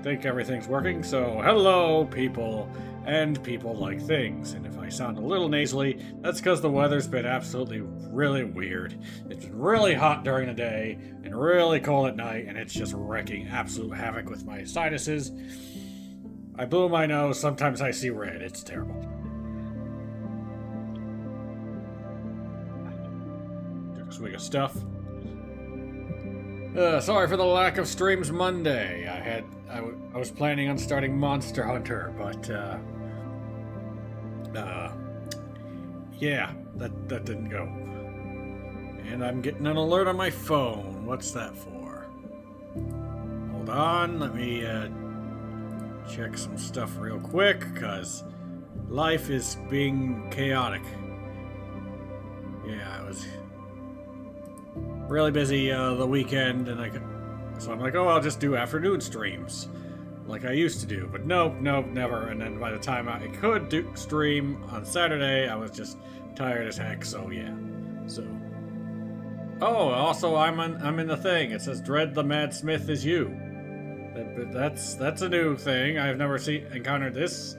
think everything's working, so hello, people, and people like things. And if I sound a little nasally, that's because the weather's been absolutely really weird. It's been really hot during the day and really cold at night, and it's just wreaking absolute havoc with my sinuses. I blew my nose, sometimes I see red, it's terrible. Took a swig of stuff. Sorry for the lack of streams Monday. I was planning on starting Monster Hunter, but yeah, that didn't go. And I'm getting an alert on my phone. What's that for? Hold on, let me check some stuff real quick, cause life is being chaotic. Yeah, I was really busy the weekend, and so I'm like, oh, I'll just do afternoon streams like I used to do. But nope, never. And then by the time I could stream on Saturday, I was just tired as heck. So yeah. So. Oh, also I'm in the thing. It says Dread the Mad Smith is you. That's a new thing. I've never encountered this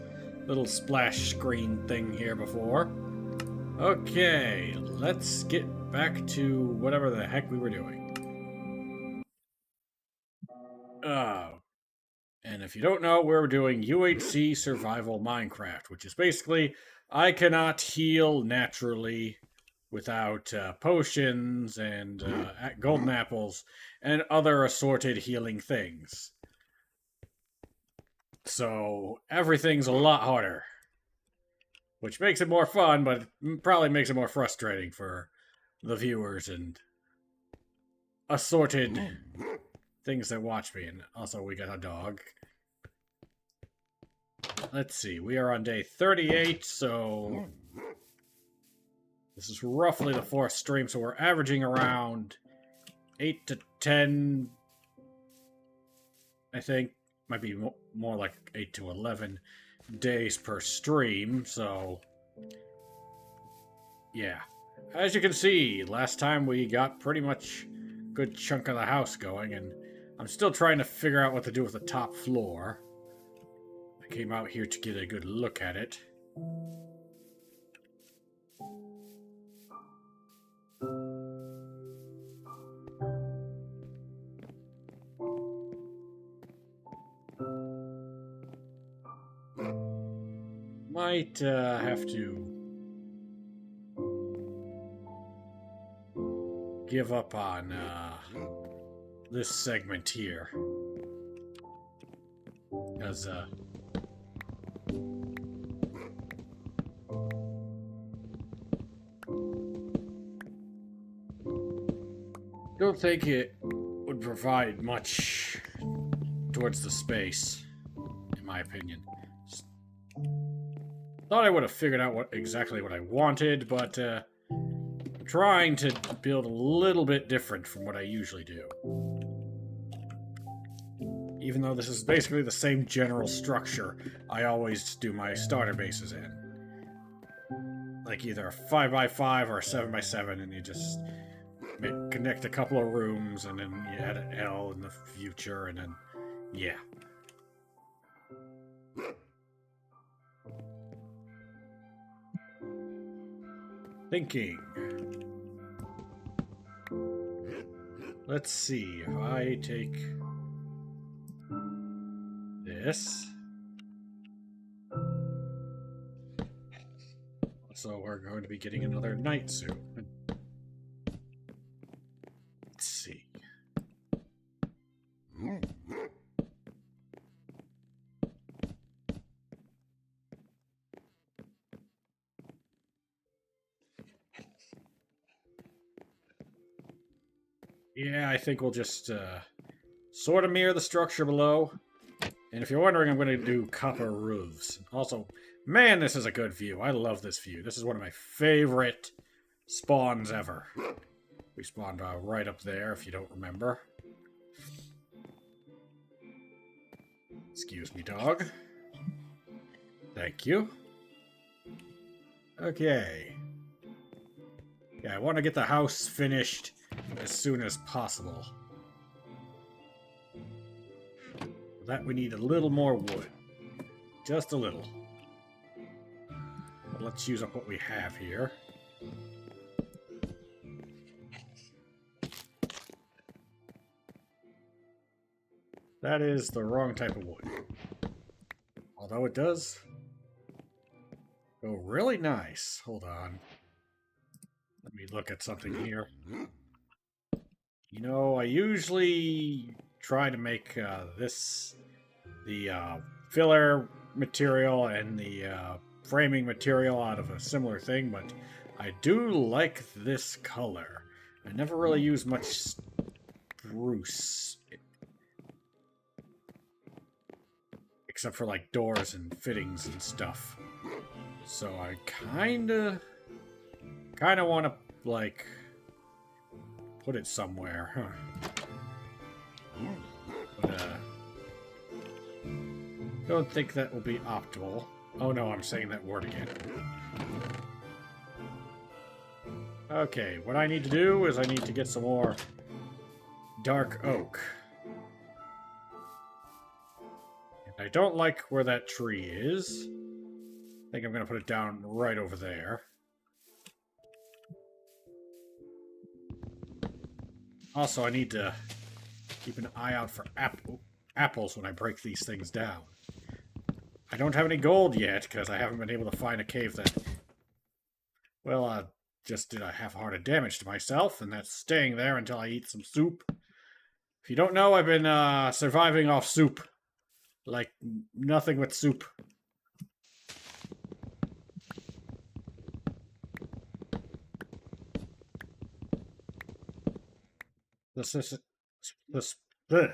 little splash screen thing here before. Okay, let's get back to whatever the heck we were doing. And if you don't know, we're doing UHC Survival Minecraft, which is basically I cannot heal naturally without potions and golden apples and other assorted healing things. So everything's a lot harder, which makes it more fun, but probably makes it more frustrating for the viewers and assorted things that watch me. And also, we got a dog. Let's see, we are on day 38, so this is roughly the 4th stream, so we're averaging around 8 to 10, I think. Might be more like 8 to 11 days per stream, so yeah. As you can see, last time we got pretty much a good chunk of the house going, and I'm still trying to figure out what to do with the top floor. I came out here to get a good look at it. Might have to give up on this segment here, because don't think it would provide much towards the space, in my opinion. Thought I would have figured out exactly what I wanted, but I'm trying to build a little bit different from what I usually do. Even though this is basically the same general structure I always do my starter bases in. Like either a 5x5 or a 7x7, and you just connect a couple of rooms, and then you add an L in the future, and then, yeah. Thinking. Let's see, if I take this. So we're going to be getting another night soon. Let's see. Yeah, I think we'll just sort of mirror the structure below. And if you're wondering, I'm going to do copper roofs. Also, man, this is a good view. I love this view. This is one of my favorite spawns ever. We spawned right up there, if you don't remember. Excuse me, dog. Thank you. Okay. Yeah, I want to get the house finished as soon as possible. For that we need a little more wood. Just a little. But let's use up what we have here. That is the wrong type of wood. Although it does go really nice. Hold on. Let me look at something here. You know, I usually try to make the filler material and the framing material out of a similar thing, but I do like this color. I never really use much spruce. Except for like doors and fittings and stuff. So I kinda want to like put it somewhere. Huh. But don't think that will be optimal. Oh no, I'm saying that word again. Okay, what I need to do is I need to get some more dark oak. I don't like where that tree is. I think I'm going to put it down right over there. Also, I need to keep an eye out for apples when I break these things down. I don't have any gold yet, because I haven't been able to find a cave that... Well, just did a half-hearted damage to myself, and that's staying there until I eat some soup. If you don't know, I've been surviving off soup. Like, nothing but soup.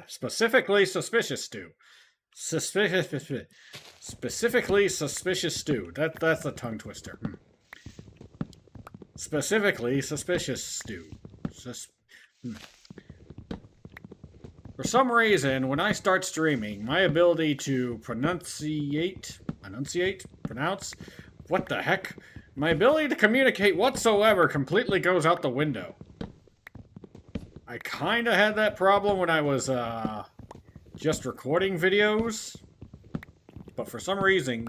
Specifically suspicious stew. Specifically suspicious stew. That's a tongue twister. Specifically suspicious stew. For some reason, when I start streaming, my ability to pronounce, what the heck? My ability to communicate whatsoever completely goes out the window. I kinda had that problem when I was, just recording videos. But for some reason,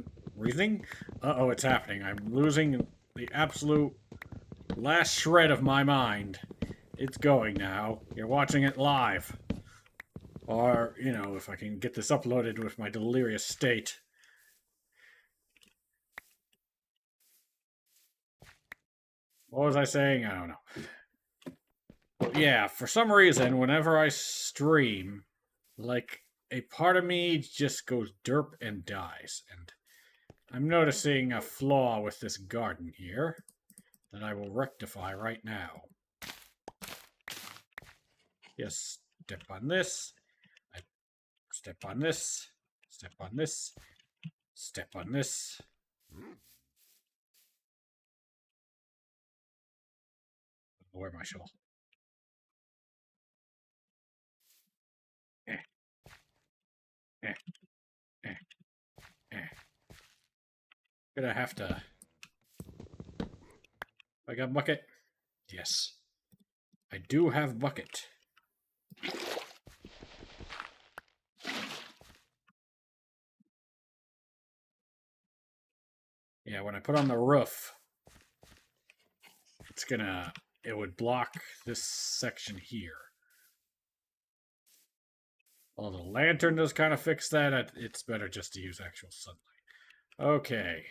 uh-oh, it's happening. I'm losing the absolute last shred of my mind. It's going now. You're watching it live. Or, you know, if I can get this uploaded with my delirious state. What was I saying? I don't know. But yeah, for some reason, whenever I stream, like, a part of me just goes derp and dies. And I'm noticing a flaw with this garden here that I will rectify right now. Yes, step on this. Step on this. Step on this. Step on this. Where my shovel? Eh. Eh. Eh. Eh. Gonna have to... I got bucket? Yes. I do have bucket. Yeah, when I put on the roof, it's gonna... It would block this section here. Well, the lantern does kind of fix that. It's better just to use actual sunlight. Okay.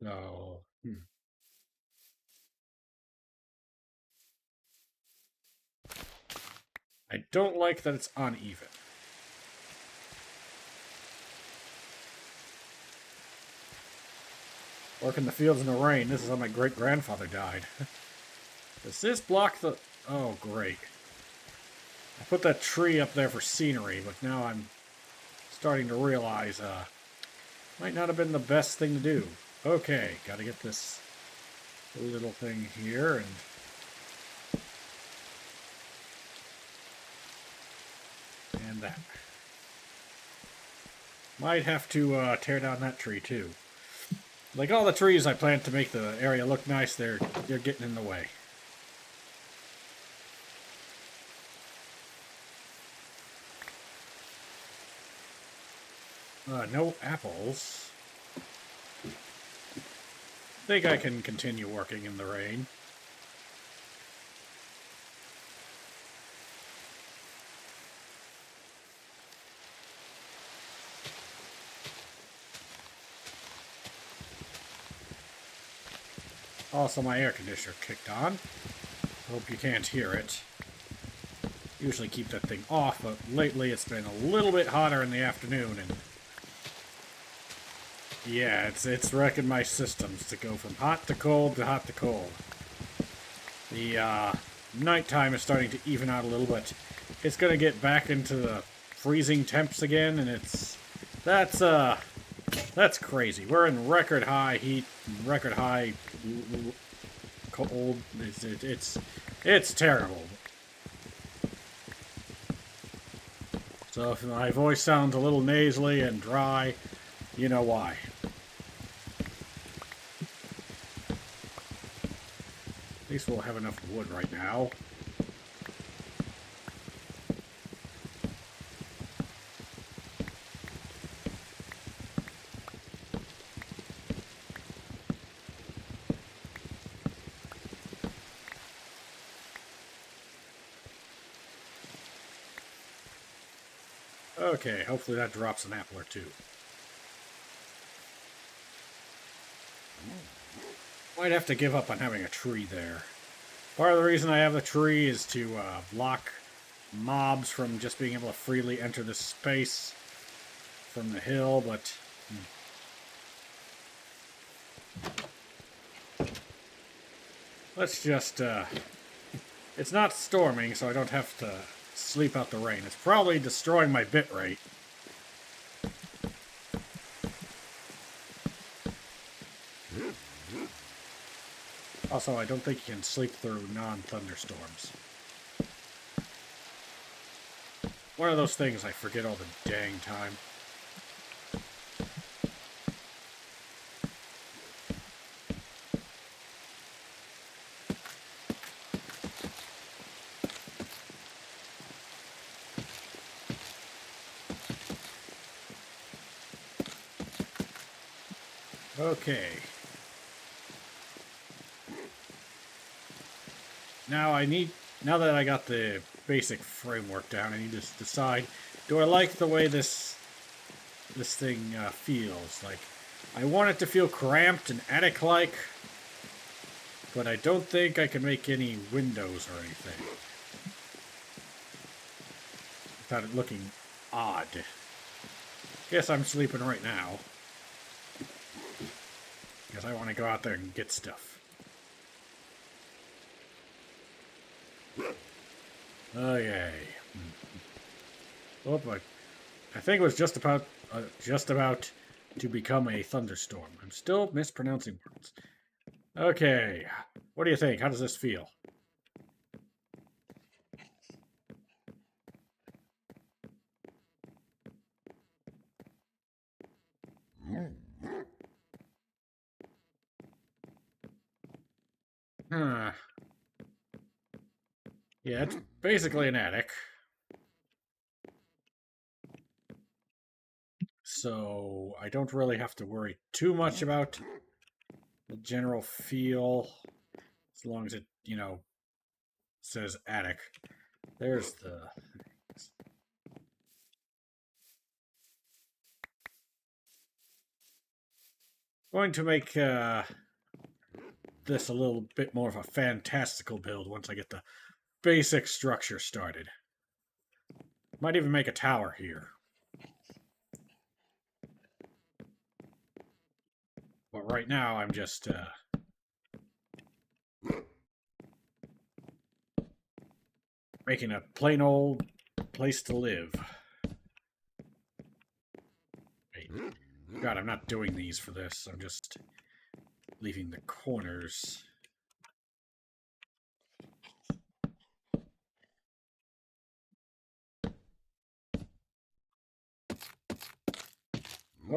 So, I don't like that it's uneven. Work in the fields in the rain. This is how my great-grandfather died. Does this block the... Oh, great. I put that tree up there for scenery, but now I'm starting to realize, might not have been the best thing to do. Okay, gotta get this little thing here, and that. Might have to tear down that tree, too. Like all the trees I plant to make the area look nice, they're getting in the way. No apples. I think I can continue working in the rain. Also, my air conditioner kicked on. Hope you can't hear it. Usually keep that thing off, but lately it's been a little bit hotter in the afternoon, and yeah, it's wrecking my systems to go from hot to cold to hot to cold. The nighttime is starting to even out a little bit. It's gonna get back into the freezing temps again, and that's crazy. We're in record high heat, record high cold. It's terrible. So if my voice sounds a little nasally and dry, you know why. At least we'll have enough wood right now. Okay, hopefully that drops an apple or two. Might have to give up on having a tree there. Part of the reason I have the tree is to block mobs from just being able to freely enter this space from the hill, but... Let's just, it's not storming, so I don't have to sleep out the rain. It's probably destroying my bit rate. Also, I don't think you can sleep through non-thunderstorms. One of those things I forget all the dang time. Okay. Now that I got the basic framework down, I need to decide, do I like the way this thing feels? Like, I want it to feel cramped and attic-like, but I don't think I can make any windows or anything without it looking odd. Guess I'm sleeping right now, because I want to go out there and get stuff. Okay. Oh boy. I think it was just about to become a thunderstorm. I'm still mispronouncing words. Okay. What do you think? How does this feel? Huh. Yeah, it's basically an attic. So I don't really have to worry too much about the general feel, as long as it, says attic. There's the... Going to make this a little bit more of a fantastical build once I get the basic structure started. Might even make a tower here. But right now, I'm just making a plain old place to live. Wait. God, I'm not doing these for this. I'm just leaving the corners.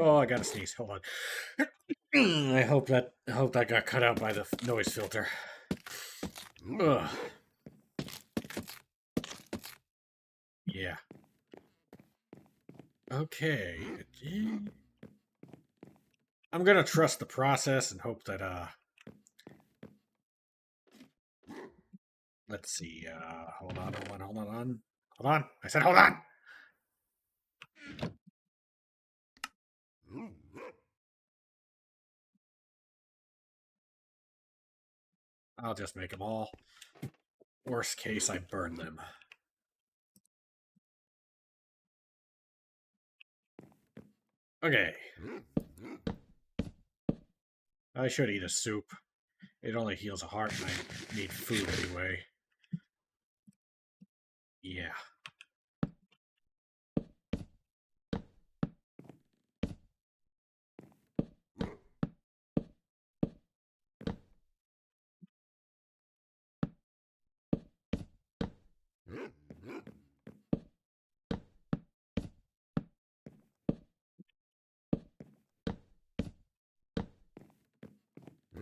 Oh, I gotta sneeze. Hold on. I hope that got cut out by the noise filter. Ugh. Yeah. Okay. I'm gonna trust the process and hope that let's see. Hold on. Hold on. I said hold on. I'll just make them all. Worst case, I burn them. Okay. I should eat a soup. It only heals a heart and I need food anyway. Yeah.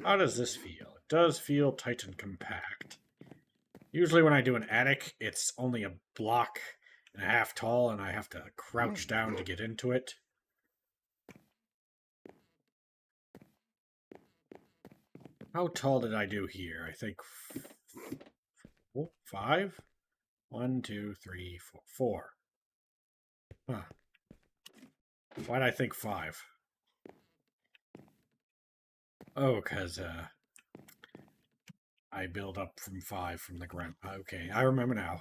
How does this feel? It does feel tight and compact. Usually when I do an attic, it's only a block and a half tall and I have to crouch down to get into it. How tall did I do here? I think 5? 1, 2, 3, 4. 4. Huh. Why'd I think 5? Oh, because I build up from 5 from the ground. Okay, I remember now.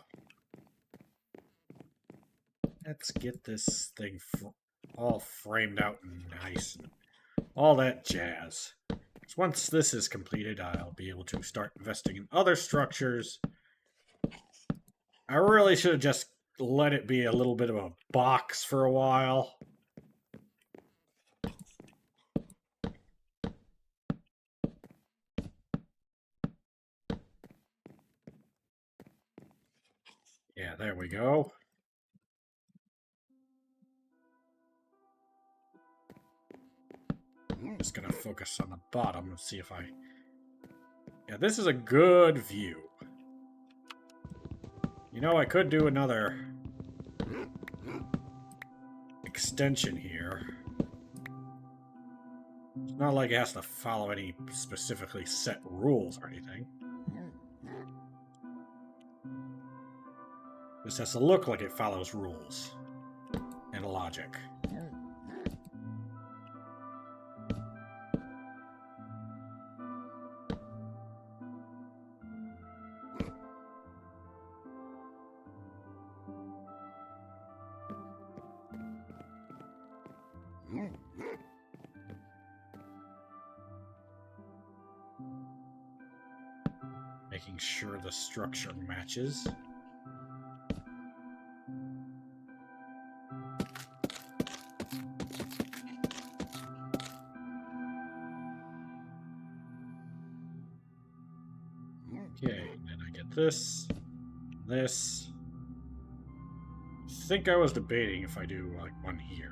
Let's get this thing all framed out and nice and all that jazz. Once this is completed, I'll be able to start investing in other structures. I really should have just let it be a little bit of a box for a while. Yeah, there we go. I'm just gonna focus on the bottom and see if I... Yeah, this is a good view. You know, I could do another extension here. It's not like it has to follow any specifically set rules or anything. This has to look like it follows rules and logic. Making sure the structure matches. Okay, then I get this. I think I was debating if I do like one here.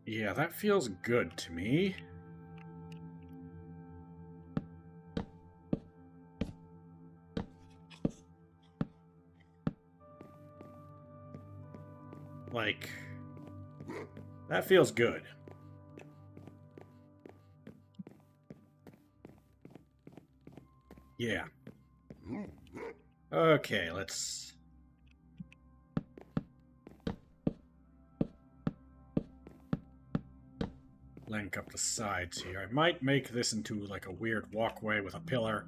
Yeah, that feels good to me. Like, that feels good. Yeah. Okay, let's... link up the sides here. I might make this into like a weird walkway with a pillar,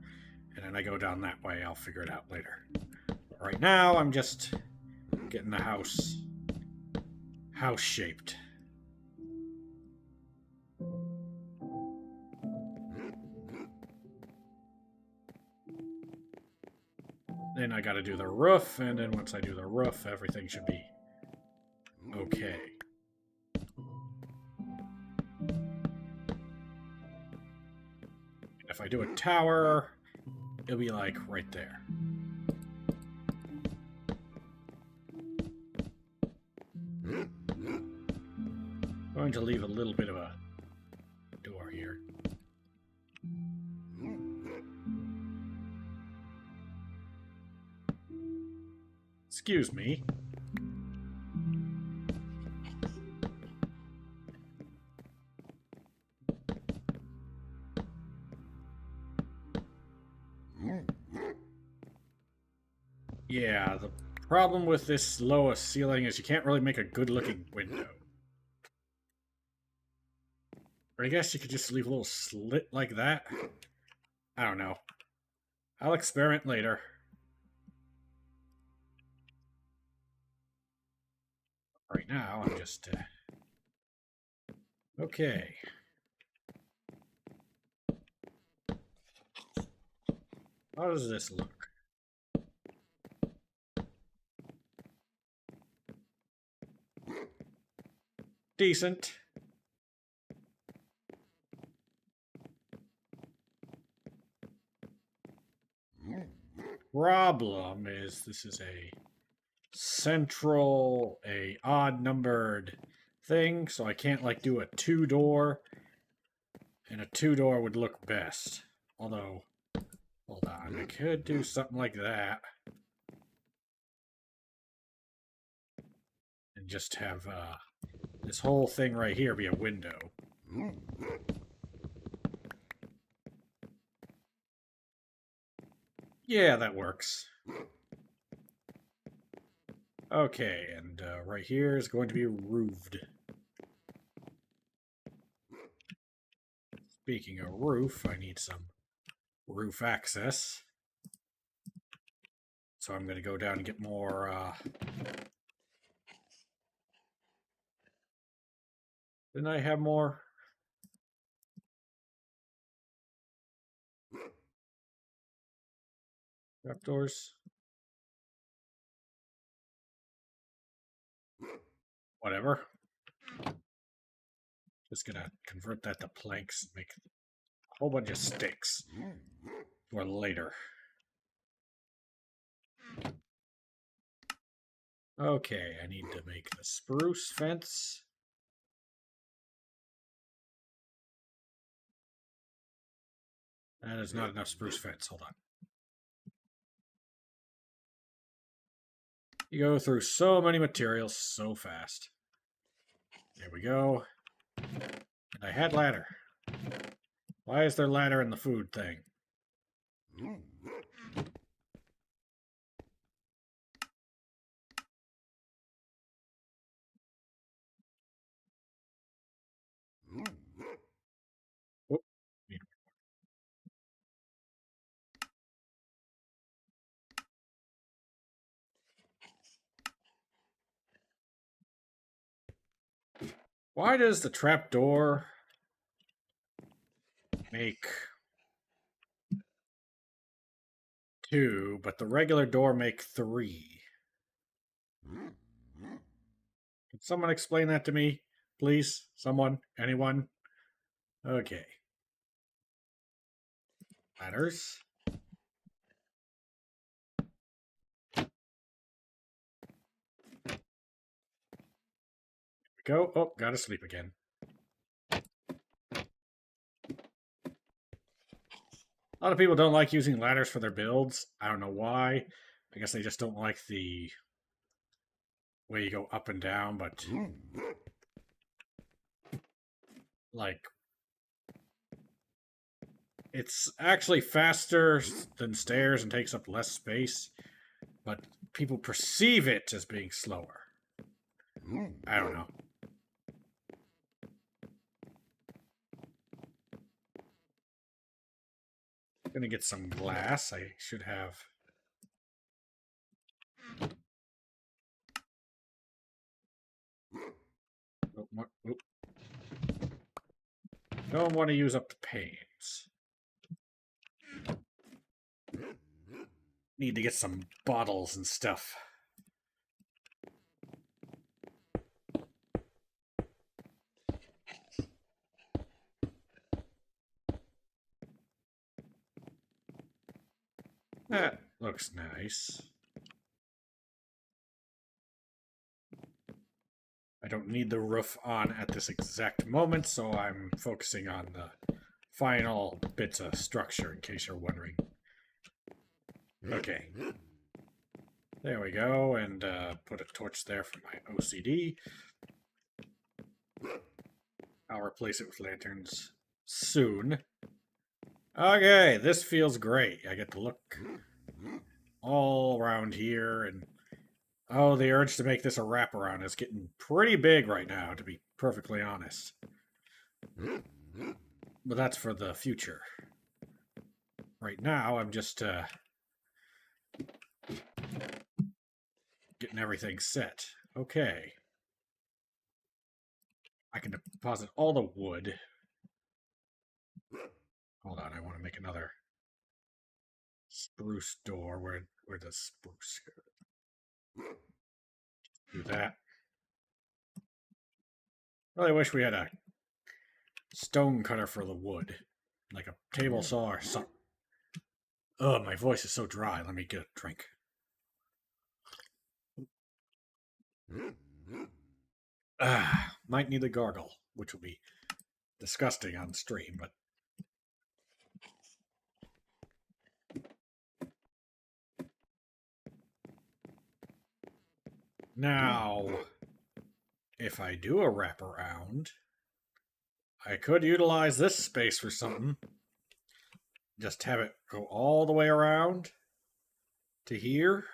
and then I go down that way. I'll figure it out later. But right now, I'm just getting the house shaped. Then I gotta do the roof, and then once I do the roof, everything should be okay. if I do a tower, it'll be like right there. I'm going to leave a little bit of a door here. Excuse me. Yeah, the problem with this low ceiling is you can't really make a good-looking window. Or I guess you could just leave a little slit like that. I don't know. I'll experiment later. Right now, I'm just... Okay. How does this look? Decent. Problem is this is a central, a odd numbered thing, so I can't like do a 2-door, and a 2-door would look best. Although, hold on, I could do something like that. And just have this whole thing right here be a window. Yeah, that works. Okay, and right here is going to be roofed. Speaking of roof, I need some roof access. So I'm going to go down and get more... Didn't I have more? Trapdoors? Whatever. Just gonna convert that to planks and make a whole bunch of sticks for later. Okay, I need to make the spruce fence. That is not enough spruce fence. Hold on. You go through so many materials so fast. There we go. And I had ladder. Why is there ladder in the food thing? Whoop. Why does the trapdoor make 2, but the regular door make 3? Can someone explain that to me? Please? Someone? Anyone? Okay. Ladders. Go. Oh, gotta sleep again. A lot of people don't like using ladders for their builds. I don't know why. I guess they just don't like the way you go up and down, but like it's actually faster than stairs and takes up less space, but people perceive it as being slower. I don't know. Gonna get some glass. I should have. Oh. Don't want to use up the panes. Need to get some bottles and stuff. That looks nice. I don't need the roof on at this exact moment, so I'm focusing on the final bits of structure, in case you're wondering. Okay. There we go, and put a torch there for my OCD. I'll replace it with lanterns soon. Okay, this feels great. I get to look all around here, and oh, the urge to make this a wraparound is getting pretty big right now, to be perfectly honest. But that's for the future. Right now, I'm just getting everything set. Okay. I can deposit all the wood. Hold on, I want to make another spruce door. Where does spruce go? Do that. Really wish we had a stone cutter for the wood. Like a table saw or something. Oh, my voice is so dry. Let me get a drink. Might need a gargle, which will be disgusting on stream, but now, if I do a wraparound, I could utilize this space for something. Just have it go all the way around to here.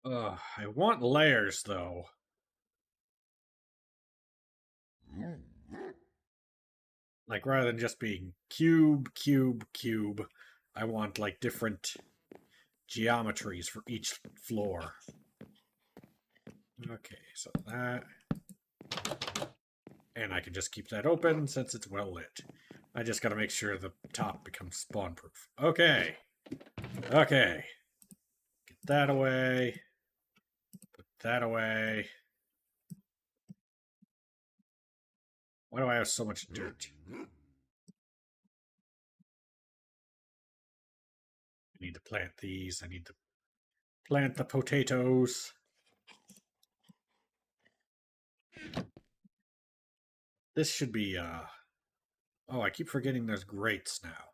I want layers, though. Like, rather than just being cube, cube, cube, I want, like, different geometries for each floor. Okay, so that... And I can just keep that open since it's well lit. I just gotta make sure the top becomes spawn-proof. Okay. Okay. Get that away. Put that away. Why do I have so much dirt? I need to plant these. I need to plant the potatoes. This should be, oh, I keep forgetting there's grates now.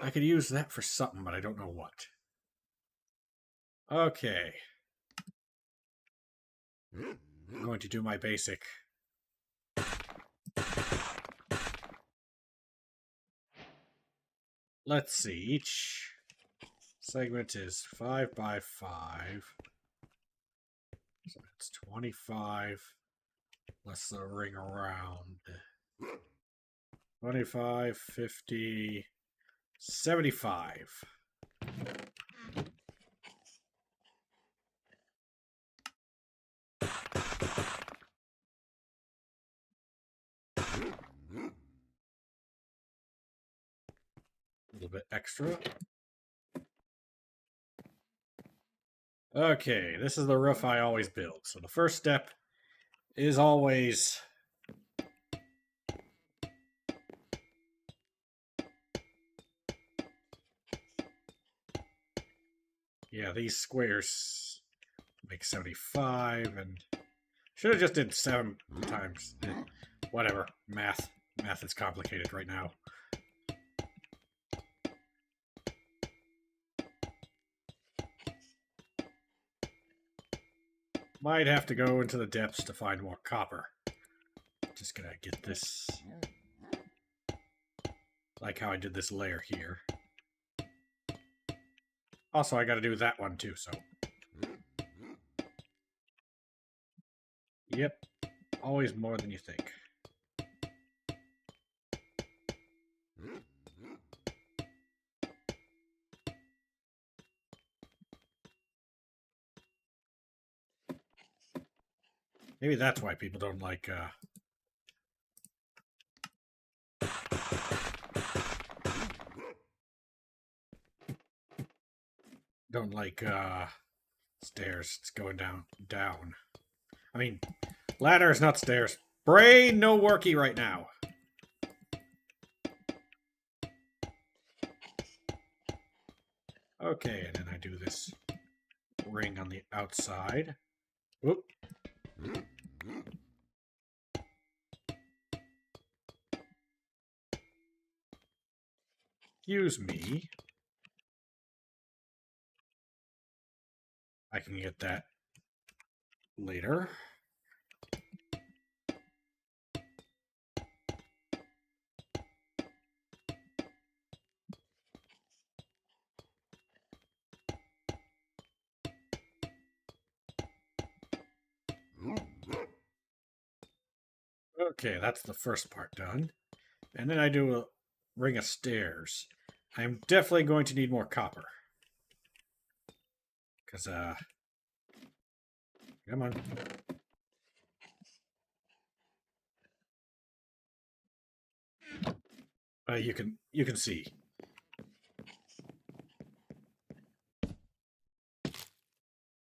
I could use that for something, but I don't know what. Okay. I'm going to do my basic. Let's see. Each segment is 5 by 5. So it's 25. Less the ring around. 25, 50, 75. A little bit extra. Okay, this is the roof I always build. So the first step is always yeah, these squares make 75 and should have just did 7 times. Whatever. Math is complicated right now. Might have to go into the depths to find more copper. Just gonna get this. Like how I did this layer here. Also, I gotta do that one too, so. Yep. Always more than you think. Maybe that's why people don't like, stairs. It's going down. I mean, ladders, not stairs. Brain no worky right now. Okay, and then I do this ring on the outside. Whoop. Excuse me. I can get that later. Okay, that's the first part done. And then I do a ring of stairs. I'm definitely going to need more copper. Because, come on. You can see.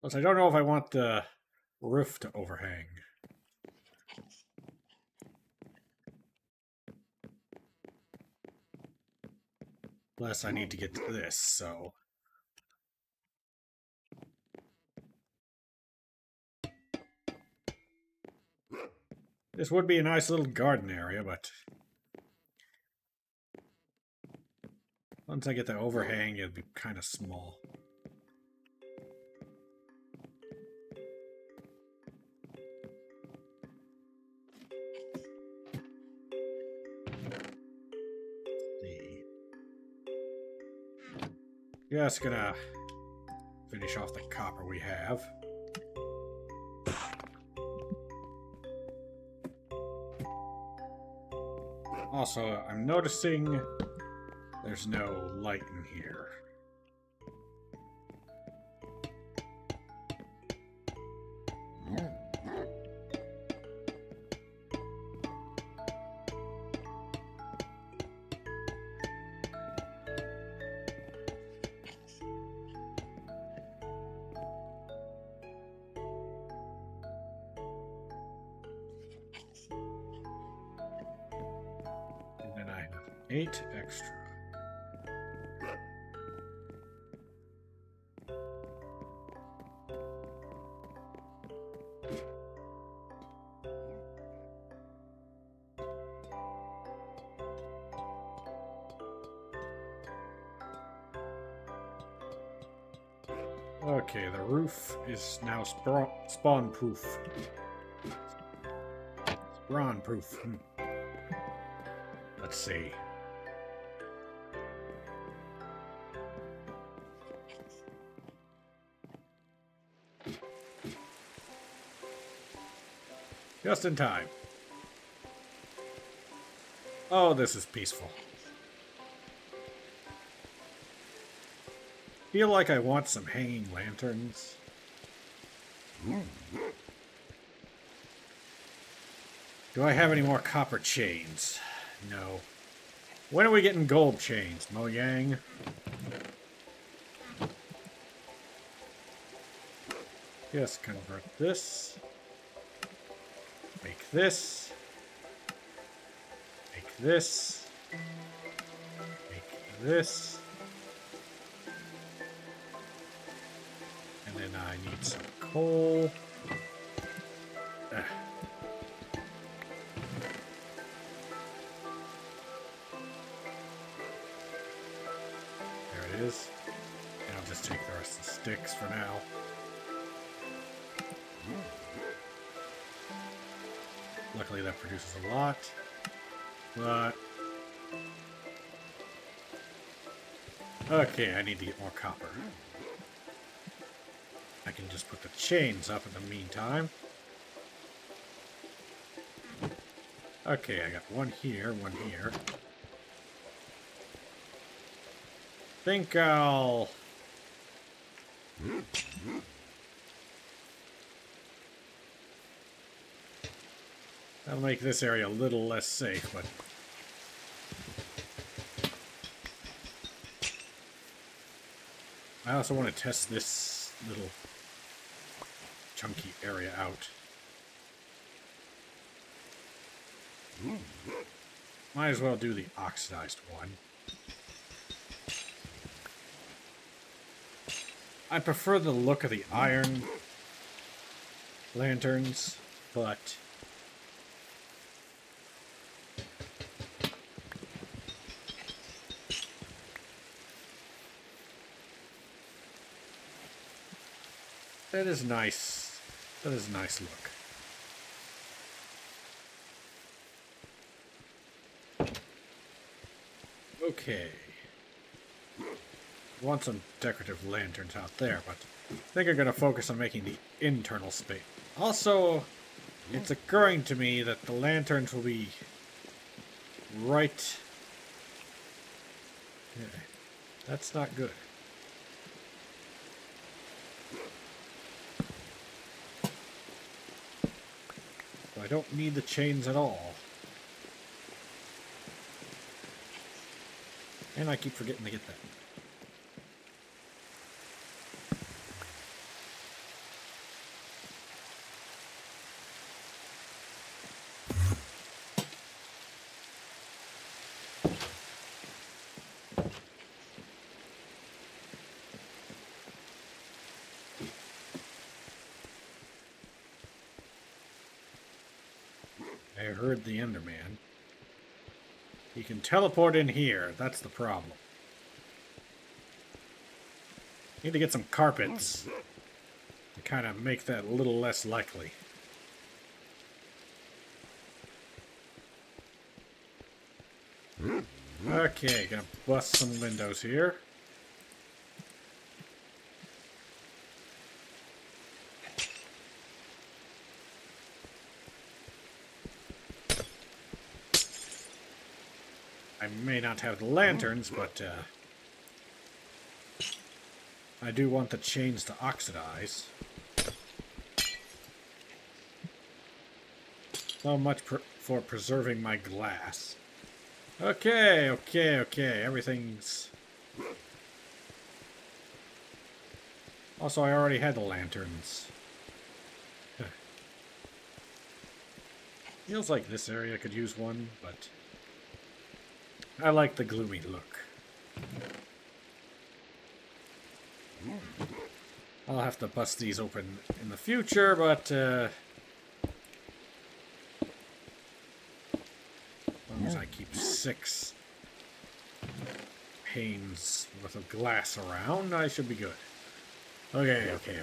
Plus, I don't know if I want the roof to overhang. Plus, I need to get to this, so... This would be a nice little garden area, but... Once I get the overhang, it'll be kind of small. Just gonna finish off the copper we have. Also, I'm noticing there's no light in here. And then I have 8 extra. Okay, the roof is now spawn-proof. Spawn-proof. Let's see. Just in time. Oh, this is peaceful. Feel like I want some hanging lanterns. Do I have any more copper chains? No. When are we getting gold chains, Mojang? Just convert this. Make this. Make this. Make this. And then I need some coal. There it is. And I'll just take the rest of the sticks for now. Luckily that produces a lot. But... okay, I need to get more copper. I can just put the chains up in the meantime. Okay, I got one here, one here. Think I'll... that'll make this area a little less safe, but... I also want to test this little chunky area out. Might as well do the oxidized one. I prefer the look of the iron lanterns, but that is nice. That is a nice look. Okay. Want some decorative lanterns out there, but I think I'm going to focus on making the internal space. Also, it's occurring to me that the lanterns will be right... Okay. That's not good. So I don't need the chains at all. And I keep forgetting to get that. I heard the Enderman. He can teleport in here. That's the problem. Need to get some carpets to kind of make that a little less likely. Okay, gonna bust some windows here. I may not have the lanterns, but I do want the chains to oxidize. So much for preserving my glass. Okay, everything's... Also, I already had the lanterns. Feels like this area could use one, but... I like the gloomy look. I'll have to bust these open in the future, but as long as I keep 6 panes worth of glass around, I should be good. Okay. Okay.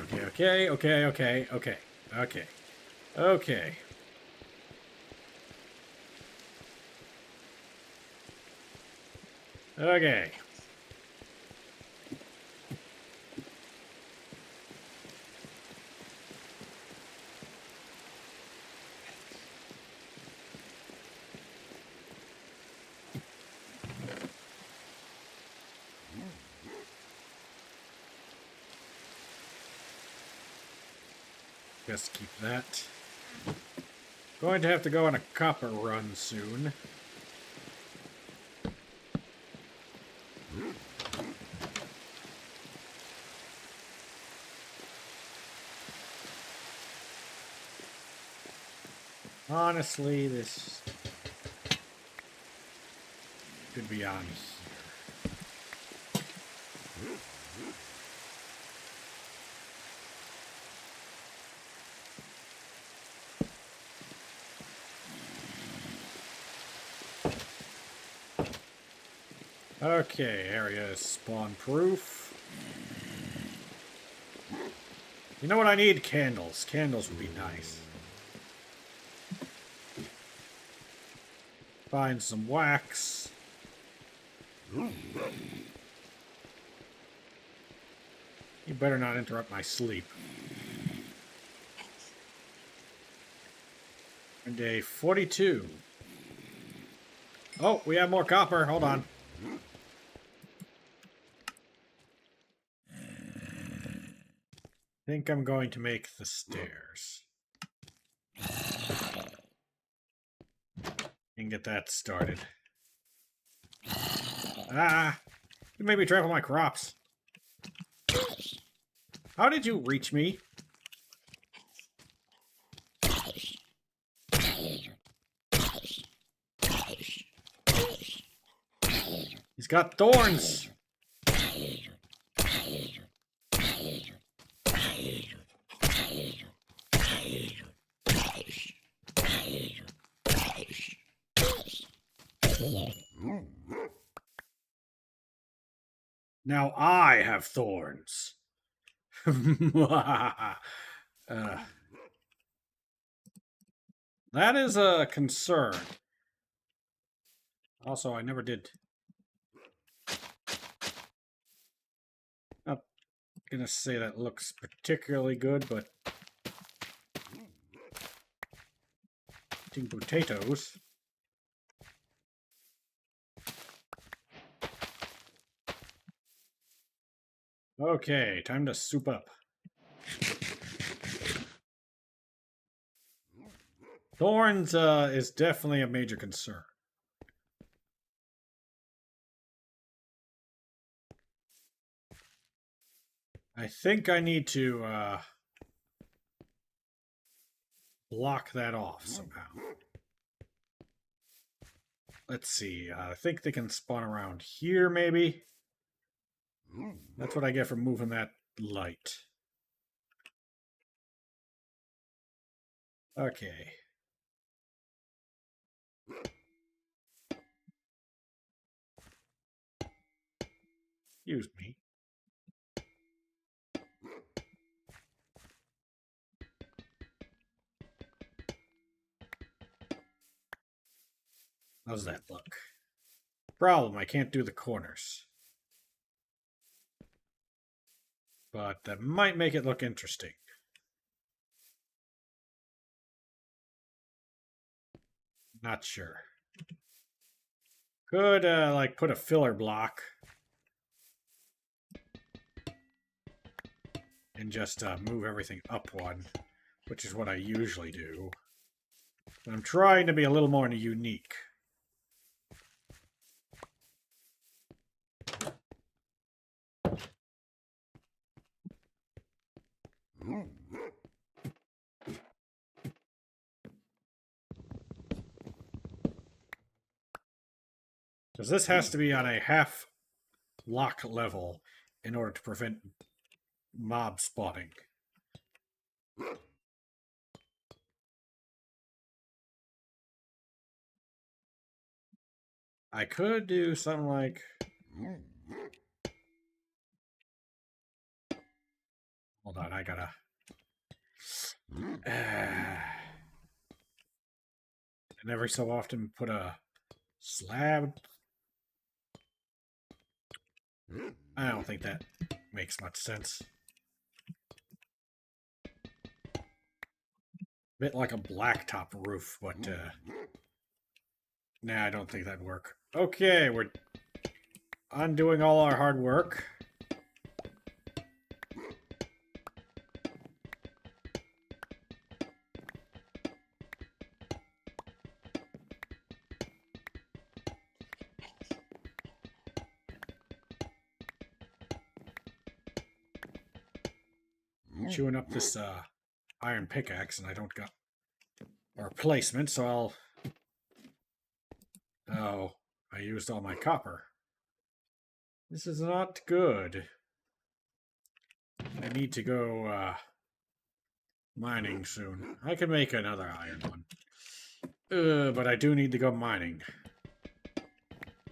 Just keep that. Going to have to go on a copper run soon. Honestly, this could be on here. Okay, area is spawn-proof. You know what I need? Candles. Candles would be nice. Find some wax. You better not interrupt my sleep. And day 42. Oh, we have more copper. Hold on. I think I'm going to make the stairs. And get that started. Ah! You made me trample my crops. How did you reach me? He's got thorns! here. Now I have thorns. That is a concern. Also, I never did. Not gonna say that looks particularly good, but eating potatoes. Okay, time to soup up. Thorns is definitely a major concern. I think I need to block that off somehow. Let's see. I think they can spawn around here, maybe. That's what I get for moving that light. Okay. Excuse me. How's that look? Problem, I can't do the corners. But that might make it look interesting. Not sure. Could, like, put a filler block. And just move everything up one, which is what I usually do. But I'm trying to be a little more unique. Because this has to be on a half lock level in order to prevent mob spawning. I could do something like... Hold on, I gotta... And every so often put a slab. I don't think that makes much sense. Bit like a blacktop roof, but nah, I don't think that'd work. Okay, we're undoing all our hard work. Chewing up this iron pickaxe, and I don't got a replacement, so I'll... Oh, I used all my copper. This is not good. I need to go mining soon. I can make another iron one. But I do need to go mining.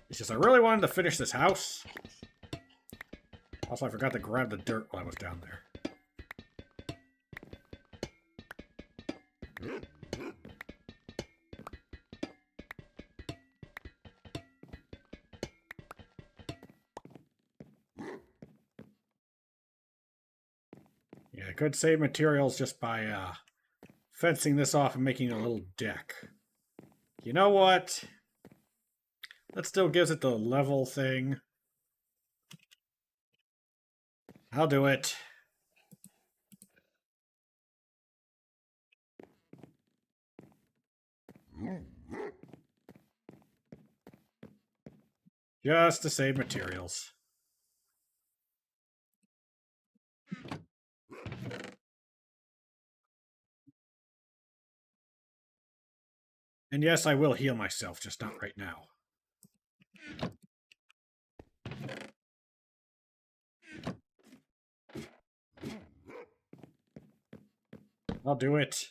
It's just I really wanted to finish this house. Also, I forgot to grab the dirt while I was down there. Yeah, I could save materials just by fencing this off and making a little deck. You know what? That still gives it the level thing. I'll do it. Just to save materials. And yes, I will heal myself, just not right now. I'll do it.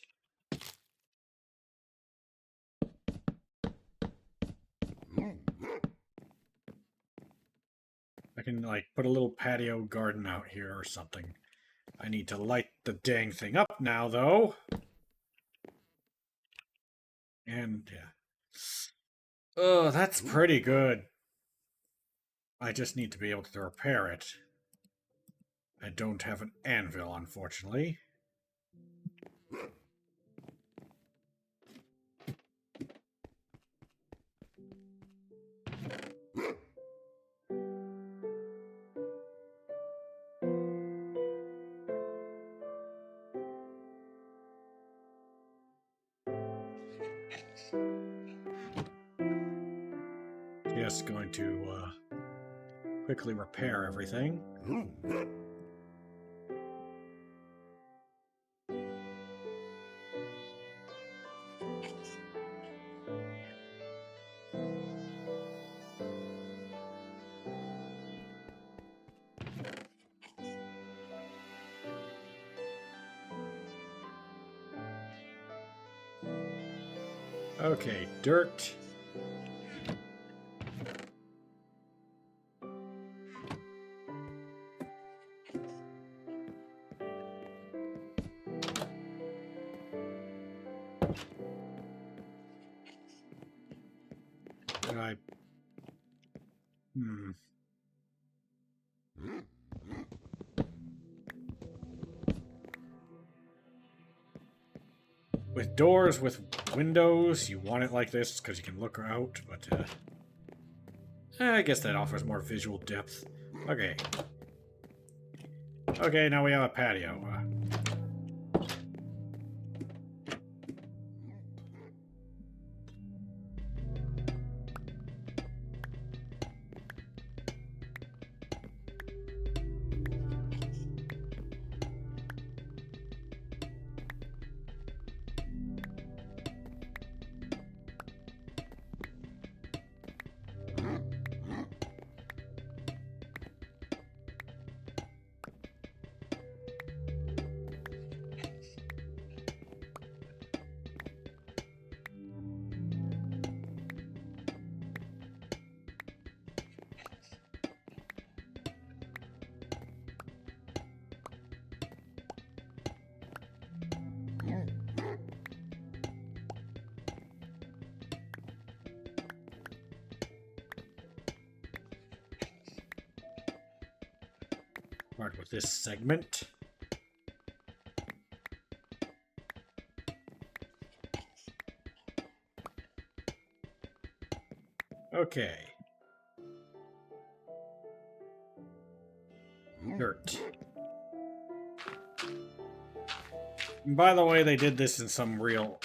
like, put a little patio garden out here or something. I need to light the dang thing up now, though. And, yeah. Oh, that's pretty good. I just need to be able to repair it. I don't have an anvil, unfortunately. Just going to quickly repair everything. Okay, dirt. I... With doors, with windows, you want it like this because you can look out, but I guess that offers more visual depth. Okay. Okay, now we have a patio. Start with this segment. Okay. Dirt. And by the way, they did this in some real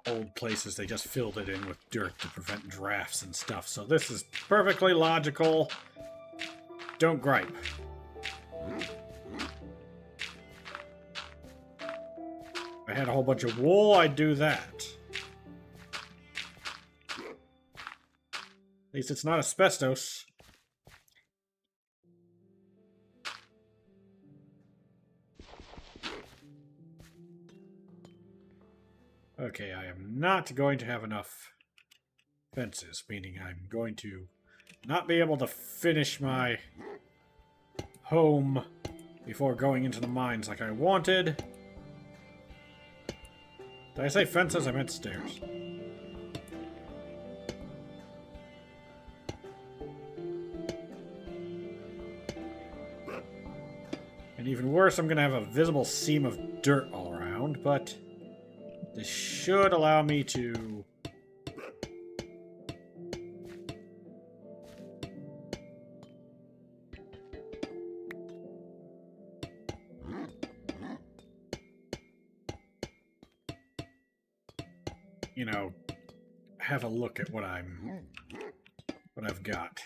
old places. They just filled it in with dirt to prevent drafts and stuff. So this is perfectly logical. Don't gripe. If I had a whole bunch of wool, I'd do that. At least it's not asbestos. Okay, I am not going to have enough fences, meaning I'm going to not be able to finish my home before going into the mines like I wanted. Did I say fences? I meant stairs. And even worse, I'm going to have a visible seam of dirt all around, but this should allow me to... you know, have a look at what I've got.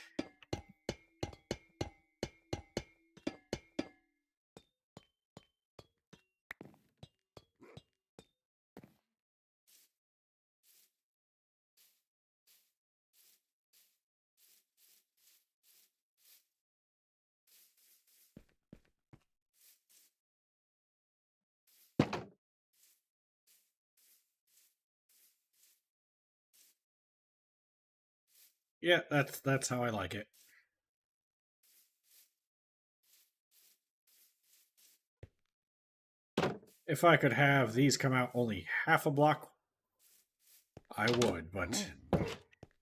Yeah, that's how I like it. If I could have these come out only half a block, I would, but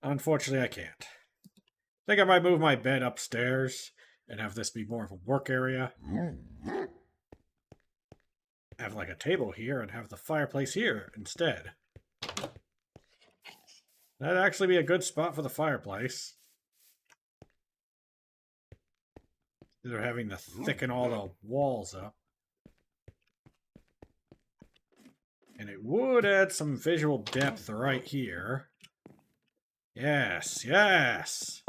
unfortunately I can't. I think I might move my bed upstairs and have this be more of a work area. Have like a table here and have the fireplace here instead. That'd actually be a good spot for the fireplace. Instead of having to thicken all the walls up. And it would add some visual depth right here. Yes, yes!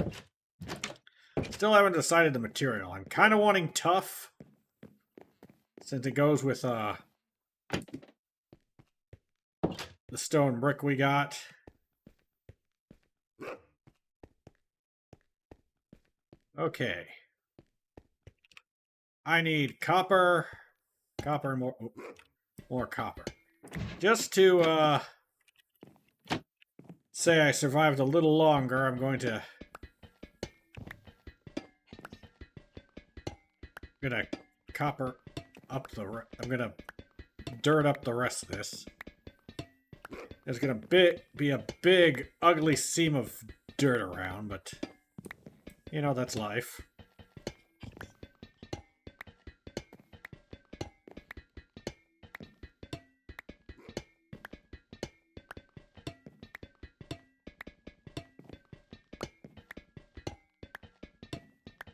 Still haven't decided the material. I'm kind of wanting tough. Since it goes with the stone brick we got. Okay. I need copper. Copper and more copper. Just to say I survived a little longer, I'm going to copper up the... I'm gonna dirt up the rest of this. There's gonna be a big, ugly seam of dirt around, but... You know, that's life.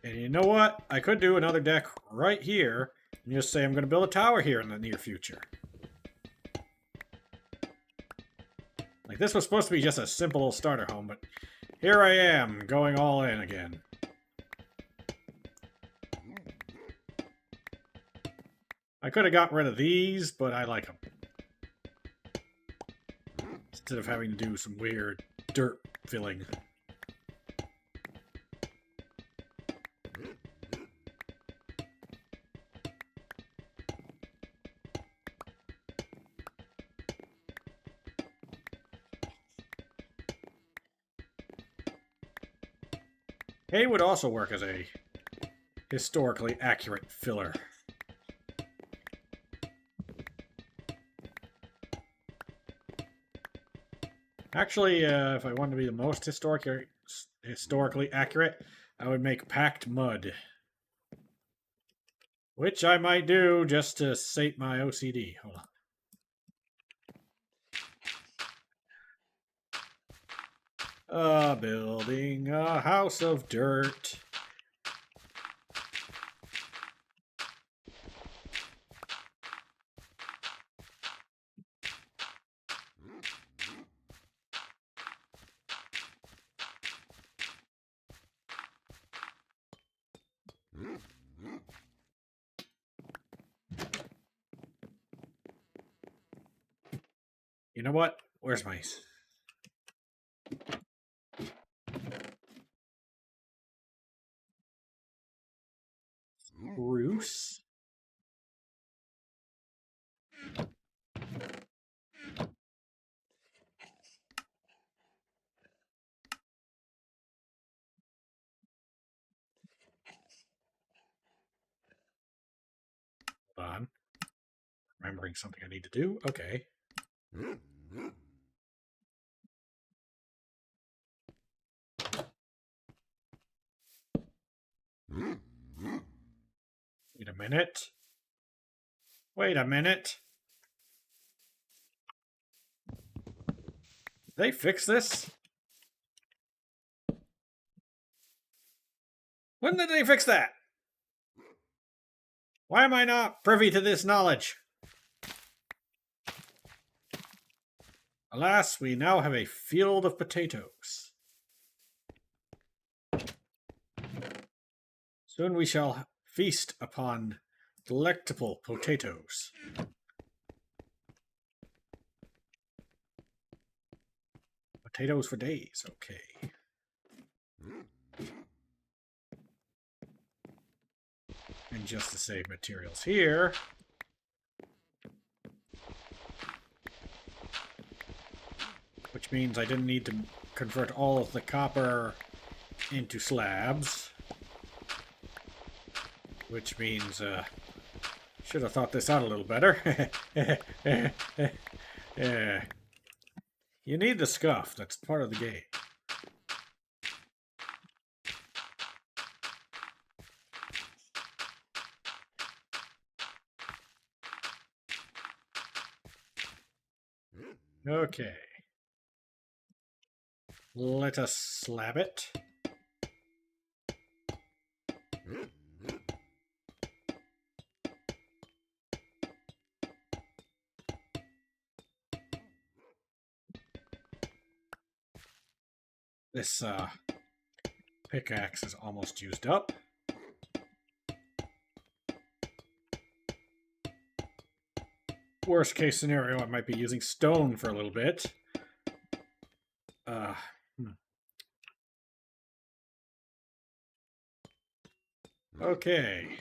And you know what? I could do another deck right here and just say I'm going to build a tower here in the near future. Like, this was supposed to be just a simple little starter home, but here I am, going all in again. I could have got rid of these, but I like them. Instead of having to do some weird dirt filling. Hay would also work as a historically accurate filler. Actually, if I wanted to be the most historically accurate, I would make packed mud. Which I might do just to sate my OCD. Hold on. Building a house of dirt. You know what? Where's my... Spruce? Hold on. Remembering something I need to do? Okay. Wait a minute. Wait a minute. Did they fix this? When did they fix that? Why am I not privy to this knowledge? Alas, we now have a field of potatoes. Soon we shall feast upon delectable potatoes. Potatoes for days, okay. And just to save materials here, which means I didn't need to convert all of the copper into slabs, which means Should have thought this out a little better. Yeah. You need the scuff. That's part of the game. Okay. Let us slab it. This pickaxe is almost used up. Worst case scenario, I might be using stone for a little bit. Okay.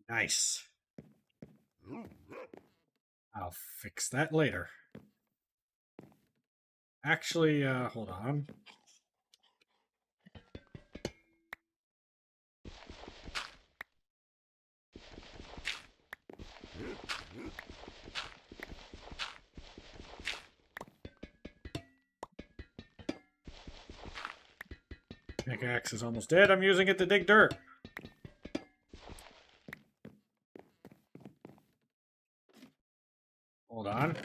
Nice. I'll fix that later. Actually, hold on. Pickaxe is almost dead. I'm using it to dig dirt. Hold on.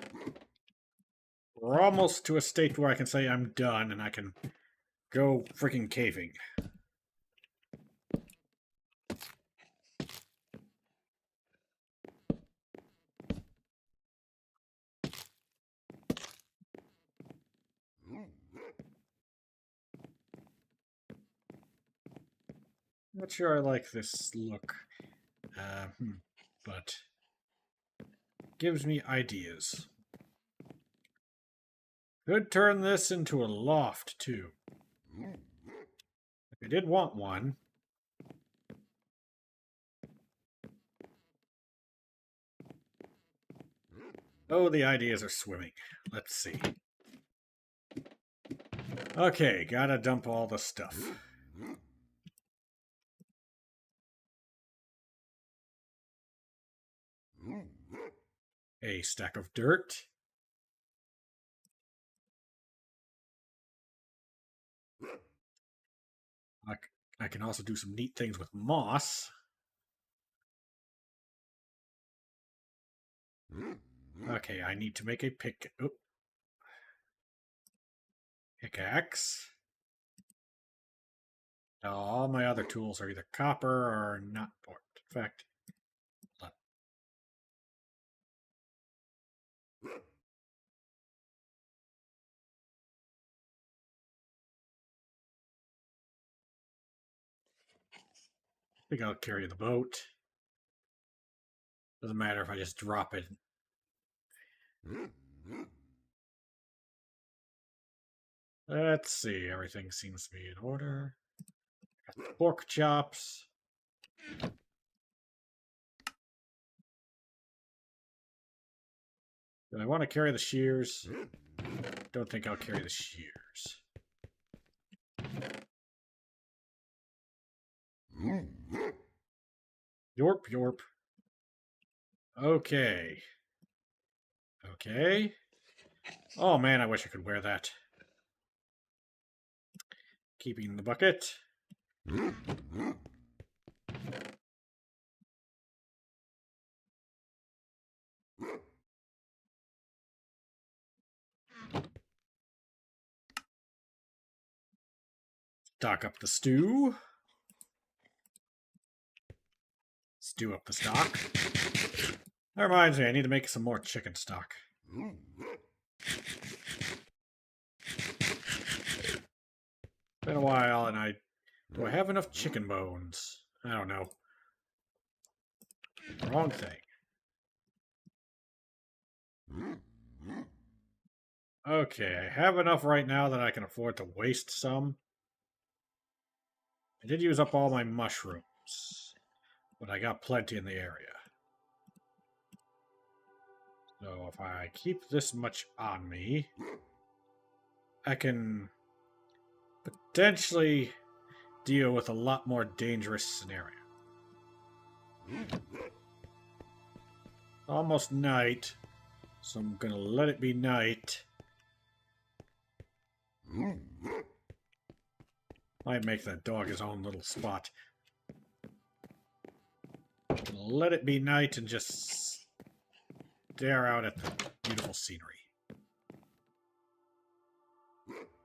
We're almost to a state where I can say I'm done and I can go freaking caving. Not sure I like this look, but gives me ideas. Could turn this into a loft, too. If I did want one. Oh, the ideas are swimming. Let's see. Okay, gotta dump all the stuff. A stack of dirt. I can also do some neat things with moss. Okay, I need to make a pickaxe. All my other tools are either copper or not important. In fact, I think I'll carry the boat. Doesn't matter if I just drop it. Let's see. Everything seems to be in order. Got the pork chops. Do I want to carry the shears? Don't think I'll carry the shears. Yorp, yorp. Okay. Okay. Oh man, I wish I could wear that. Keeping the bucket. Stock up the stew. Stew up the stock. That reminds me, I need to make some more chicken stock. Been a while, and do I have enough chicken bones? I don't know. Wrong thing. Okay, I have enough right now that I can afford to waste some. I did use up all my mushrooms, but I got plenty in the area. So if I keep this much on me, I can potentially deal with a lot more dangerous scenario. Almost night, so I'm gonna let it be night. Might make that dog his own little spot. Let it be night and just stare out at the beautiful scenery.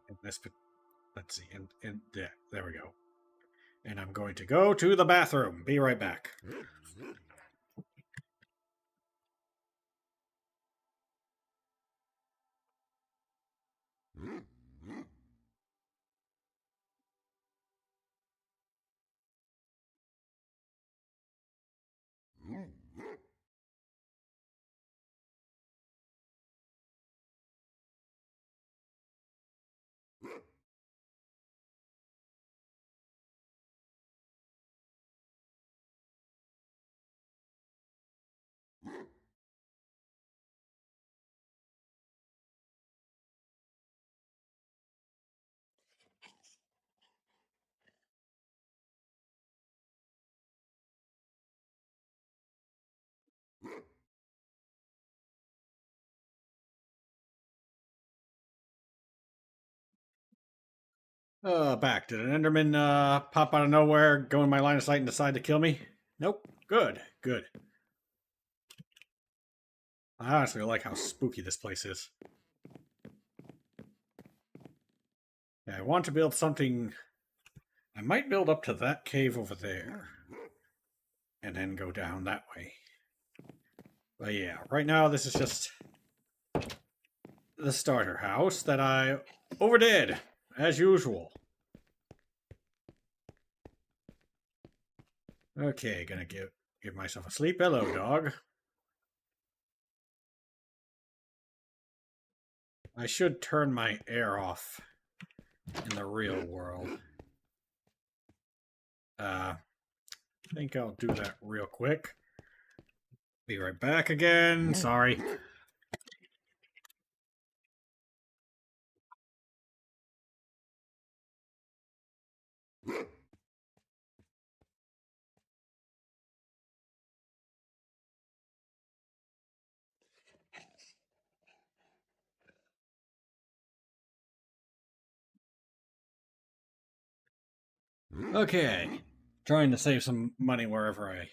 And this, let's see, and there we go. And I'm going to go to the bathroom. Be right back. Back. Did an Enderman pop out of nowhere, go in my line of sight, and decide to kill me? Nope. Good. Good. I honestly like how spooky this place is. Yeah, I want to build something. I might build up to that cave over there. And then go down that way. But yeah, right now this is just the starter house that I overdid, as usual. Okay, gonna give myself a sleep. Hello, dog. I should turn my air off in the real world. I think I'll do that real quick. Be right back again. Sorry. Okay. Trying to save some money wherever I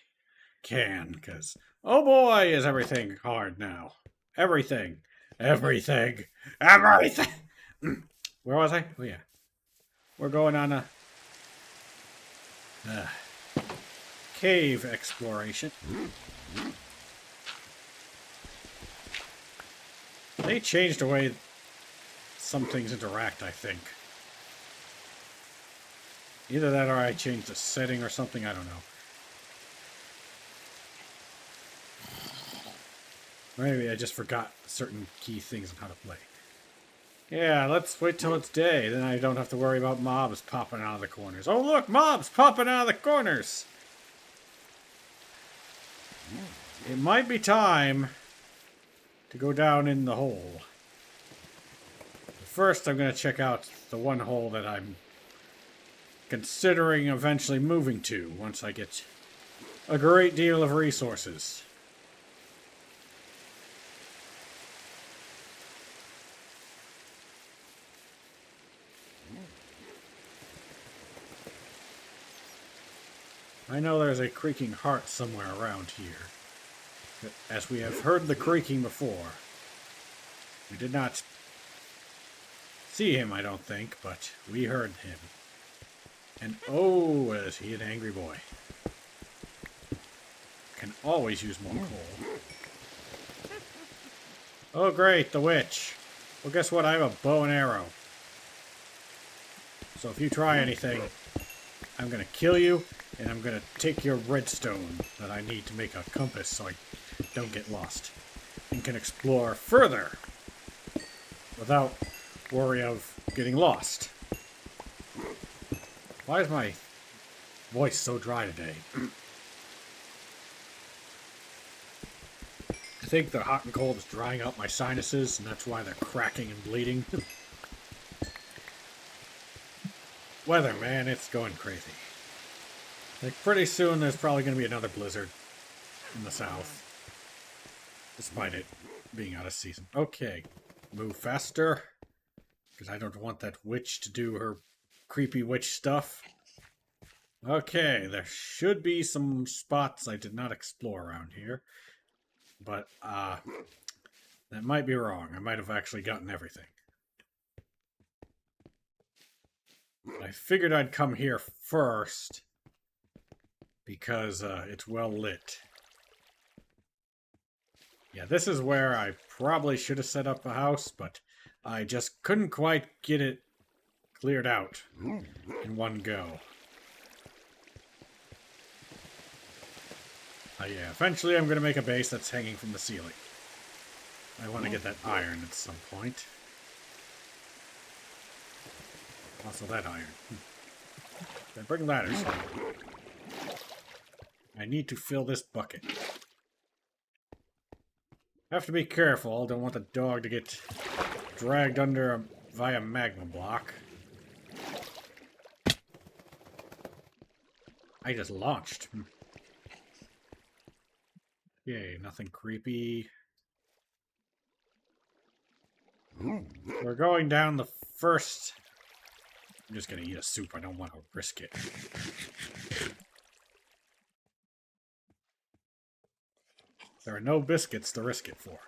can, because oh boy, is everything hard now. Everything. Everything. Everything. Where was I? Oh, yeah. We're going on a cave exploration. They changed the way some things interact, I think. Either that or I changed the setting or something, I don't know. Maybe I just forgot certain key things on how to play. Yeah, let's wait till it's day. Then I don't have to worry about mobs popping out of the corners. Oh, look, mobs popping out of the corners. It might be time to go down in the hole. First, I'm going to check out the one hole that I'm considering eventually moving to once I get a great deal of resources. I know there's a creaking heart somewhere around here. But as we have heard the creaking before, we did not see him, I don't think, but we heard him. And oh, is he an angry boy. Can always use more coal. Oh great, the witch. Well, guess what? I have a bow and arrow. So if you try anything, I'm going to kill you, and I'm going to take your redstone that I need to make a compass so I don't get lost. And can explore further without worry of getting lost. Why is my voice so dry today? I think the hot and cold is drying out my sinuses, and that's why they're cracking and bleeding. Weather, man, it's going crazy. Like, pretty soon there's probably going to be another blizzard in the south. Despite it being out of season. Okay, move faster. Because I don't want that witch to do her creepy witch stuff. Okay, there should be some spots I did not explore around here. But, that might be wrong. I might have actually gotten everything. I figured I'd come here first because it's well lit. Yeah, this is where I probably should have set up a house, but I just couldn't quite get it cleared out in one go. Yeah, eventually I'm going to make a base that's hanging from the ceiling. I want to get that iron at some point. Also that iron. Then bring ladders. I need to fill this bucket. Have to be careful. Don't want the dog to get dragged under via magma block. I just launched. Yay, nothing creepy. We're going down the first... I'm just gonna eat a soup. I don't want to risk it. There are no biscuits to risk it for.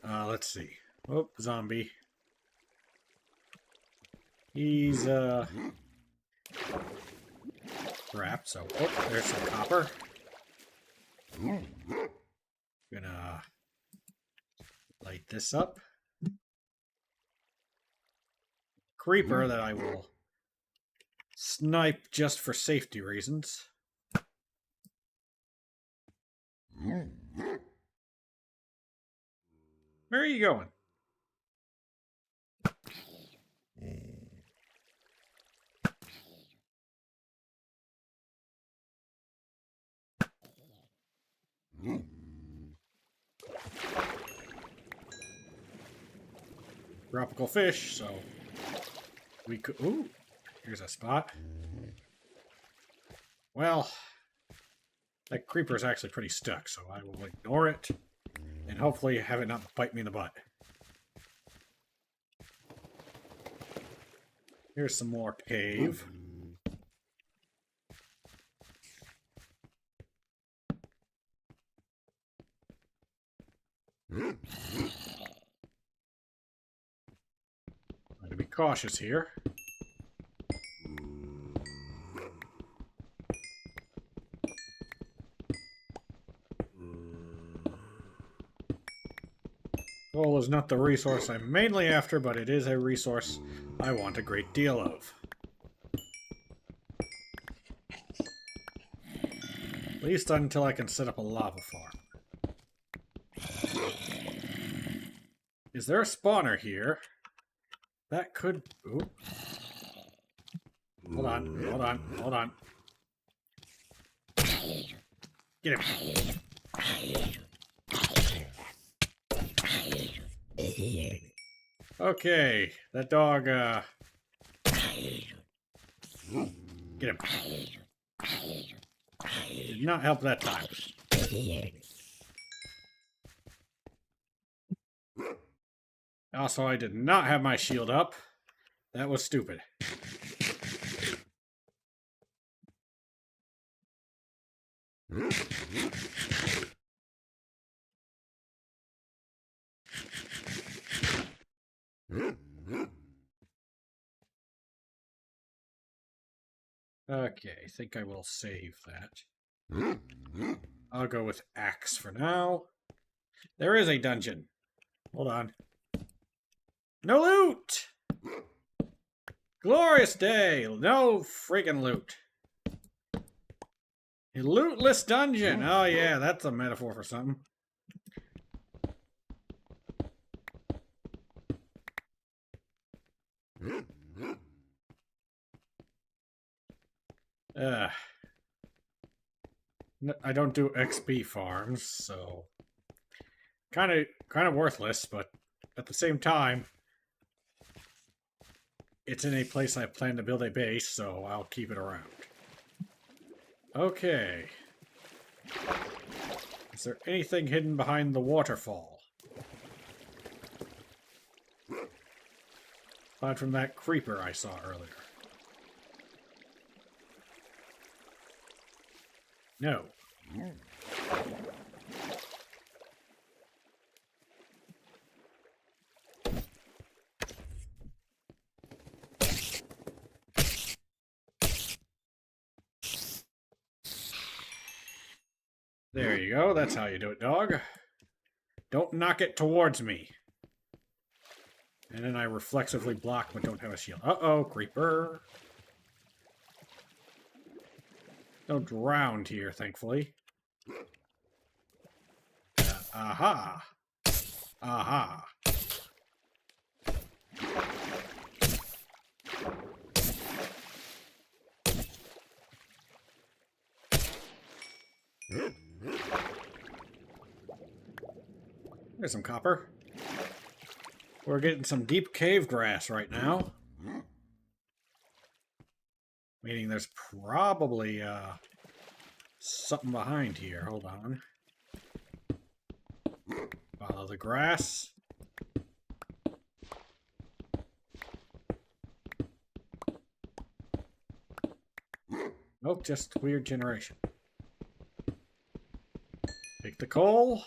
Let's see. Oh, zombie. He's, wrapped, so... Oh, there's some copper. Gonna... light this up. Creeper that I will snipe just for safety reasons. Where are you going? Tropical fish, so we could... Ooh, here's a spot. Well, that creeper is actually pretty stuck, so I will ignore it and hopefully have it not bite me in the butt. Here's some more cave. I'm going to be cautious here. Coal is not the resource I'm mainly after, but it is a resource I want a great deal of. At least until I can set up a lava farm. Is there a spawner here? That could... Ooh. Hold on, hold on, hold on. Get him. Okay, that dog, get him. Did not help that time. Also, I did not have my shield up. That was stupid. Okay, I think I will save that. I'll go with axe for now. There is a dungeon. Hold on. No loot! Glorious day! No friggin' loot. A lootless dungeon! Oh yeah, that's a metaphor for something. I don't do XP farms, so kind of worthless, but at the same time, it's in a place I plan to build a base, so I'll keep it around. Okay. Is there anything hidden behind the waterfall? Aside from that creeper I saw earlier. No. There you go. That's how you do it, dog. Don't knock it towards me. And then I reflexively block but don't have a shield. Uh-oh, creeper. No drowned here, thankfully. Aha. Aha. There's some copper. We're getting some deep cave grass right now. Meaning there's probably something behind here. Hold on. Follow the grass. Nope, just weird generation. Take the coal.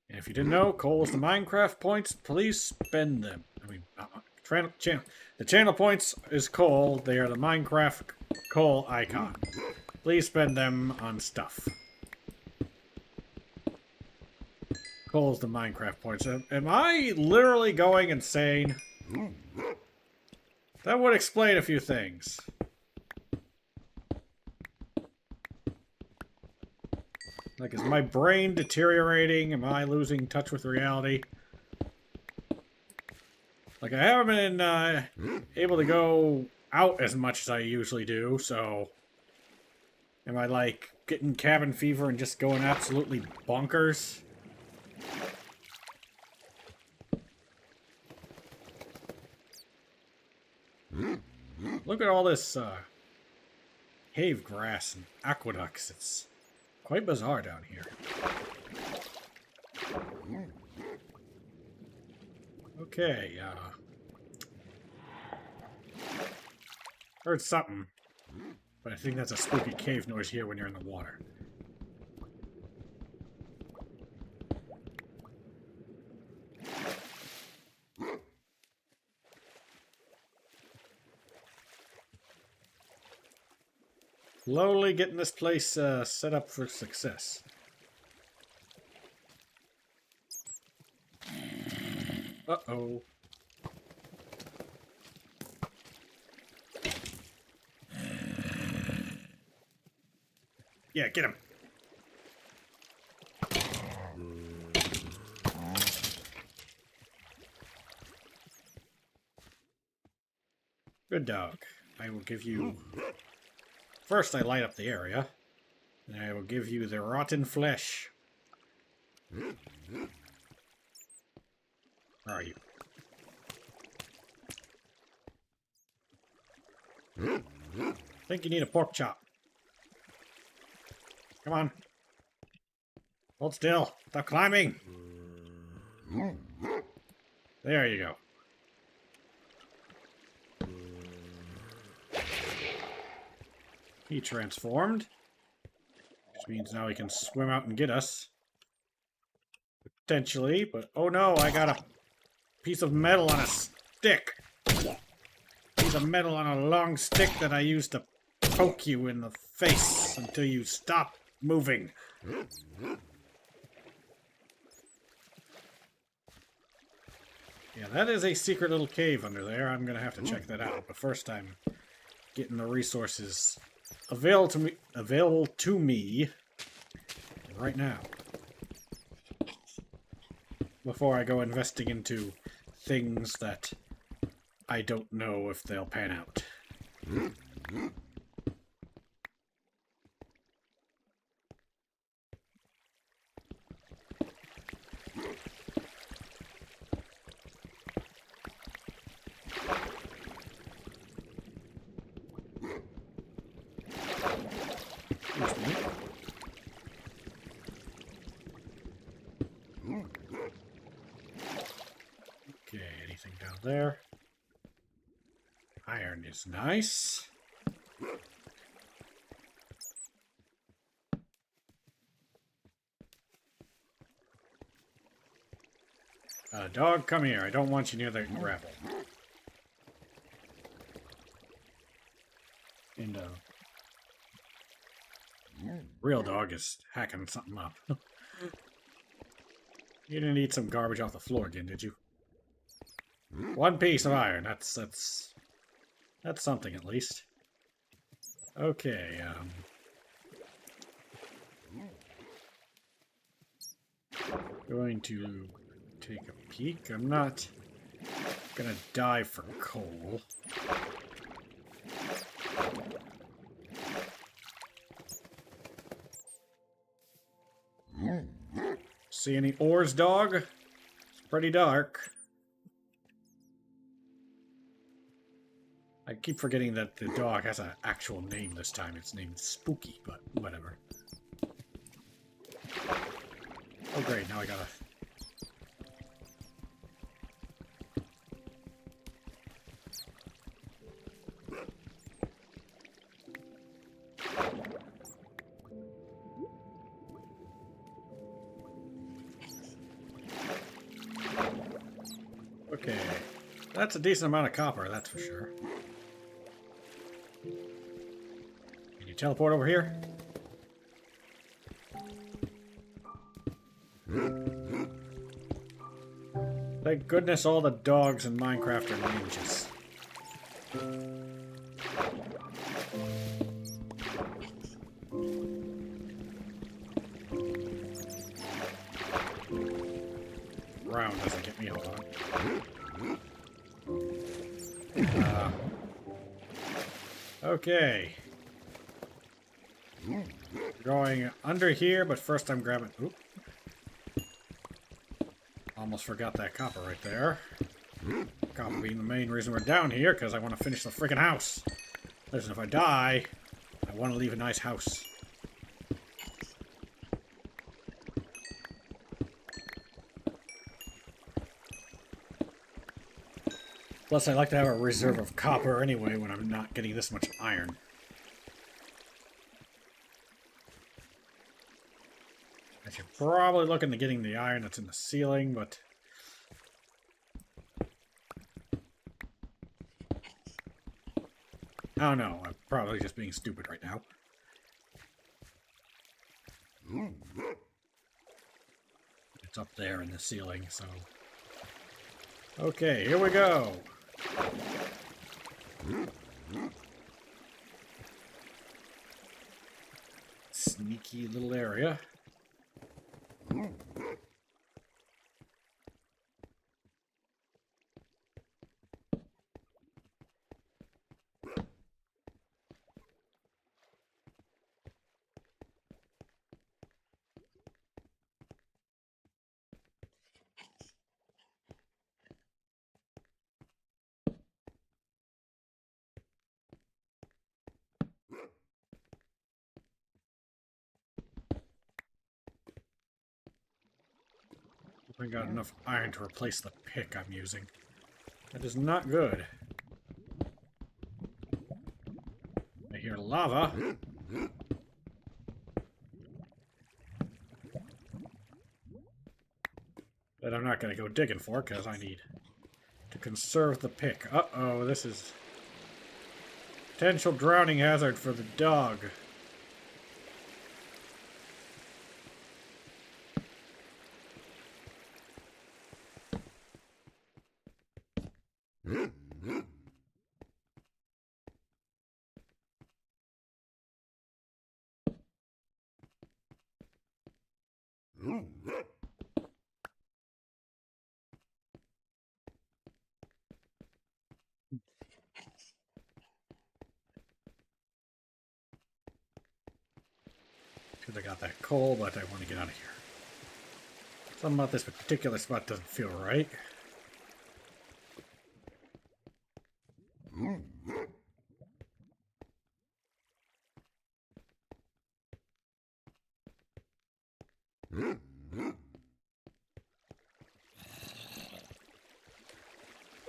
And if you didn't know, coal is the Minecraft points. Please spend them. I mean, the channel points is coal. They are the Minecraft coal icon. Please spend them on stuff. Coal is the Minecraft points. Am I literally going insane? That would explain a few things. Like, is my brain deteriorating? Am I losing touch with reality? Like, I haven't been able to go out as much as I usually do, so... Am I, like, getting cabin fever and just going absolutely bonkers? Look at all this cave grass and aqueducts. It's quite bizarre down here. Okay, heard something. But I think that's a spooky cave noise here when you're in the water. Slowly getting this place set up for success. Uh-oh. Yeah, get him. Good dog. I will give you... First, I light up the area. And I will give you the rotten flesh. Where are you? I think you need a pork chop. Come on. Hold still. Stop climbing. There you go. He transformed. Which means now he can swim out and get us. Potentially, but oh no, I got a piece of metal on a stick. Piece of metal on a long stick that I used to poke you in the face until you stop moving. Yeah, that is a secret little cave under there. I'm gonna have to check that out. But first, I'm getting the resources available to me right now. Before I go investing into things that I don't know if they'll pan out. anything down there. Iron is nice. Dog, come here. I don't want you near the gravel. And real dog is hacking something up. You didn't eat some garbage off the floor again, did you? One piece of iron. That's something at least. Okay. Going to take a peek. I'm not gonna die for coal. See any ores, dog? It's pretty dark. I keep forgetting that the dog has an actual name this time. It's named Spooky, but whatever. Oh great, now I gotta... Okay, that's a decent amount of copper, that's for sure. Can you teleport over here? Thank goodness all the dogs in Minecraft are ninjas. Round doesn't get me, hold on. Okay. Going under here, but first I'm grabbing... Oop. Almost forgot that copper right there. Copper being the main reason we're down here, because I want to finish the freaking house. Listen, if I die, I want to leave a nice house. Plus, I like to have a reserve of copper anyway when I'm not getting this much iron. I should probably look into getting the iron that's in the ceiling, but... I don't know. I'm probably just being stupid right now. It's up there in the ceiling, so... Okay, here we go! Sneaky little area. I got enough iron to replace the pick I'm using. That is not good. I hear lava. That I'm not going to go digging for because I need to conserve the pick. Uh-oh, this is potential drowning hazard for the dog. Because I got that coal, but I want to get out of here. Something about this particular spot doesn't feel right.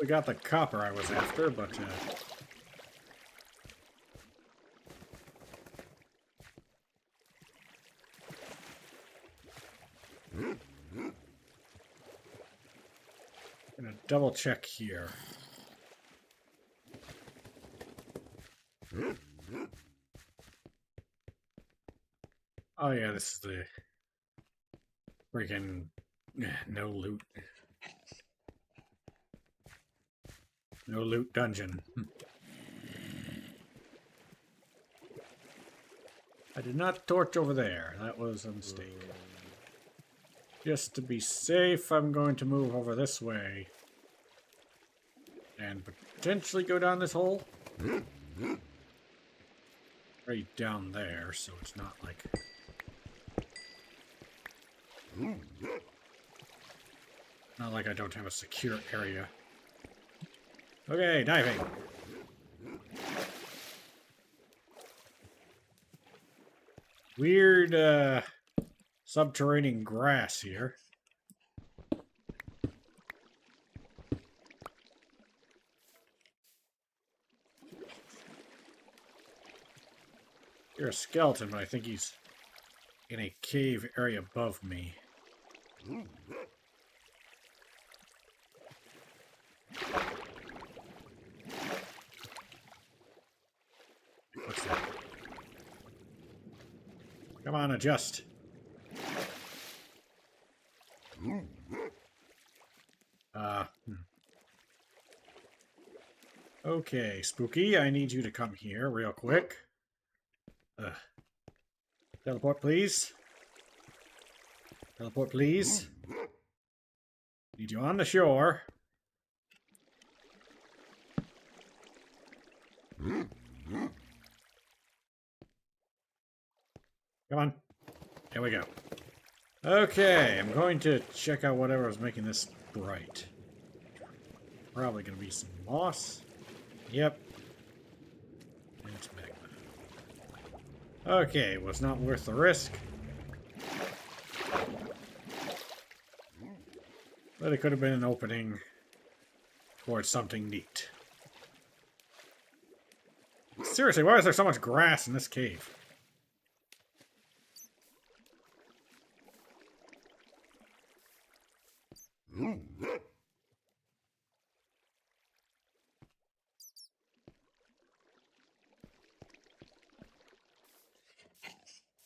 We got the copper I was after, but gonna double check here. Oh yeah, this is the freaking no loot. No loot dungeon. I did not torch over there. That was a mistake. Just to be safe, I'm going to move over this way. And potentially go down this hole. Right down there, so it's not like... Not like I don't have a secure area. Okay, diving. Weird, subterranean grass here. You're a skeleton, but I think he's in a cave area above me. What's that? Come on, adjust. Okay, Spooky, I need you to come here real quick. Teleport, please. Teleport, please. Need you on the shore. Come on. There we go. Okay, I'm going to check out whatever is making this bright. Probably going to be some moss. Yep. And it's magma. Okay, was not worth the risk. But it could have been an opening towards something neat. Seriously, why is there so much grass in this cave?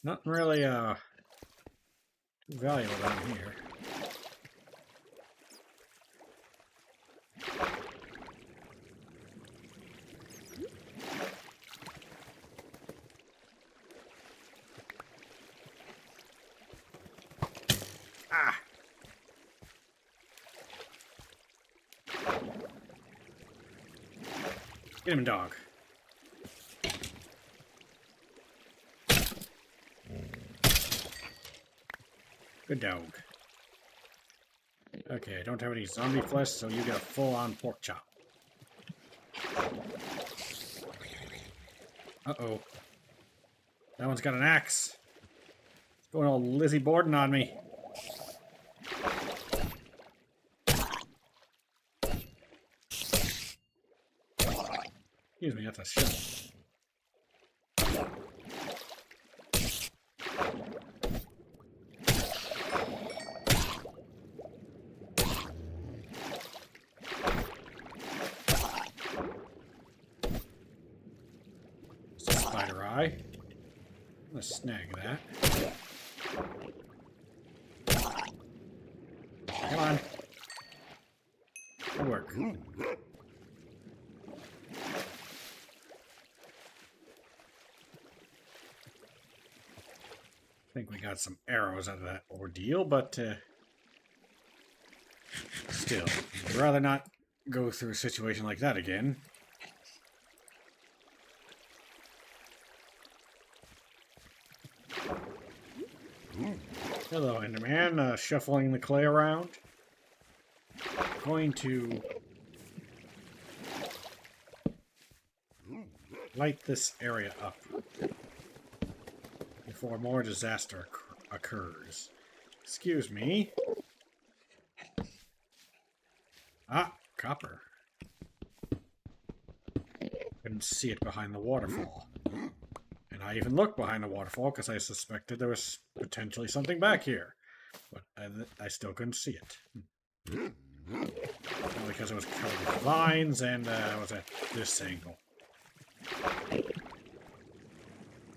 Nothing really, too valuable down here. Ah! Get him, dog. Good dog. Okay, I don't have any zombie flesh, so you get a full-on pork chop. Uh-oh. That one's got an axe. It's going all Lizzie Borden on me. Excuse me, that's a shot. Spider eye. I'm gonna snag that. Come on. Good work. I think we got some arrows out of that ordeal, but still, I'd rather not go through a situation like that again. Hello, Enderman. Shuffling the clay around. Going to light this area up before more disaster occurs. Excuse me. Ah, copper. Couldn't see it behind the waterfall. And I even looked behind the waterfall because I suspected there was potentially something back here. But I still couldn't see it. Probably because it was covered with vines and I was at this angle.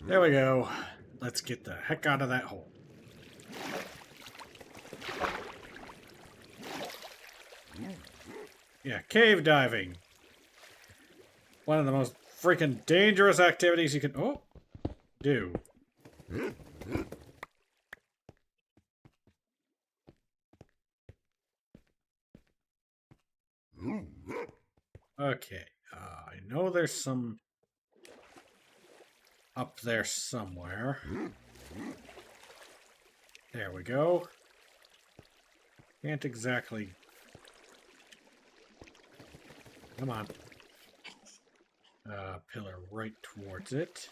There we go. Let's get the heck out of that hole. Yeah, cave diving. One of the most freaking dangerous activities you can do. Okay, I know there's some up there somewhere. There we go. Can't exactly... Come on. Pillar right towards it.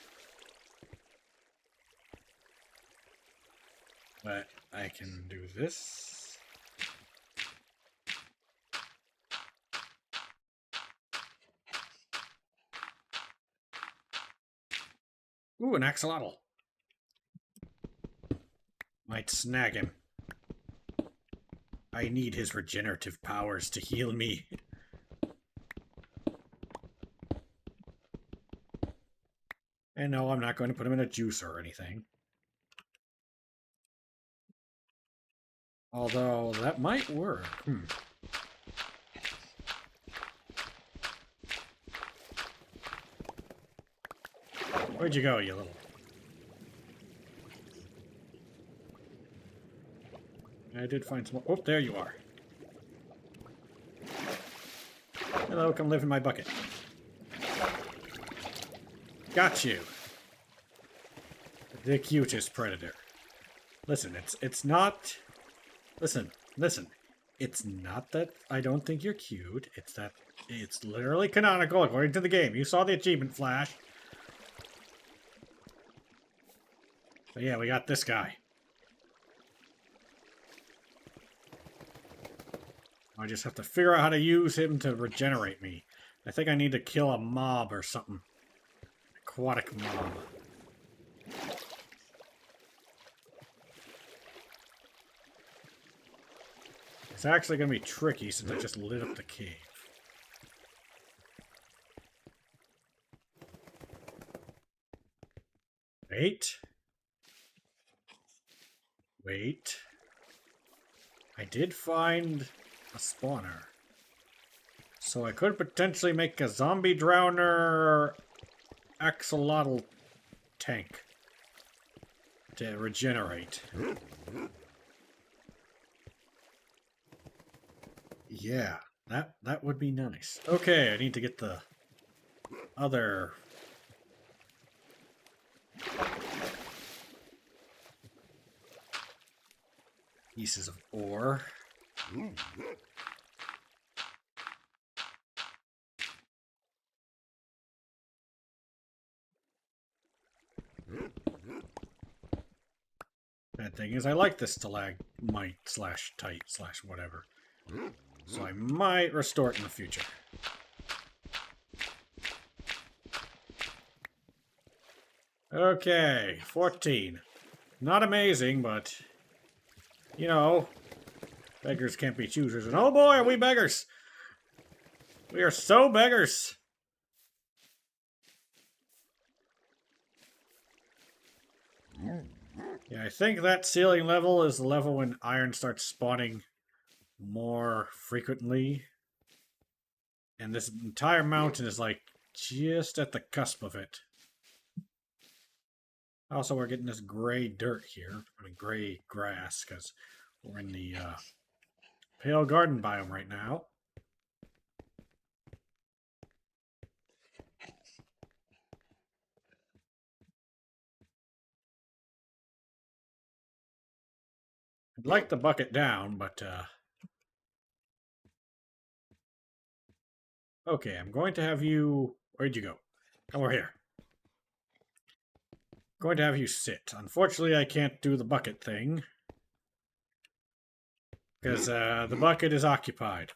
But I can do this. Ooh, an axolotl. Might snag him. I need his regenerative powers to heal me. And no, I'm not going to put him in a juice or anything. Although, that might work. Where'd you go, you little... I did find some... Oh, there you are. Hello, come live in my bucket. Got you. The cutest predator. Listen, it's not... Listen. It's not that I don't think you're cute. It's that it's literally canonical according to the game. You saw the achievement flash. But yeah, we got this guy. I just have to figure out how to use him to regenerate me. I think I need to kill a mob or something. Aquatic mob. It's actually going to be tricky since I just lit up the cave. Wait. I did find a spawner. So I could potentially make a zombie drowner axolotl tank to regenerate. Yeah, that would be nice. Okay, I need to get the other pieces of ore. Bad thing is I like this stalagmite slash tight slash whatever. So I might restore it in the future. Okay, 14. Not amazing, but, you know, beggars can't be choosers. And oh boy, are we beggars! We are so beggars! Yeah, I think that ceiling level is the level when iron starts spawning more frequently. And this entire mountain is like just at the cusp of it. Also, we're getting this gray dirt here. I mean, gray grass, because we're in the pale garden biome right now. I'd like the bucket down, but okay, I'm going to have you... Where'd you go? Come over here. I'm going to have you sit. Unfortunately, I can't do the bucket thing. Because the bucket is occupied.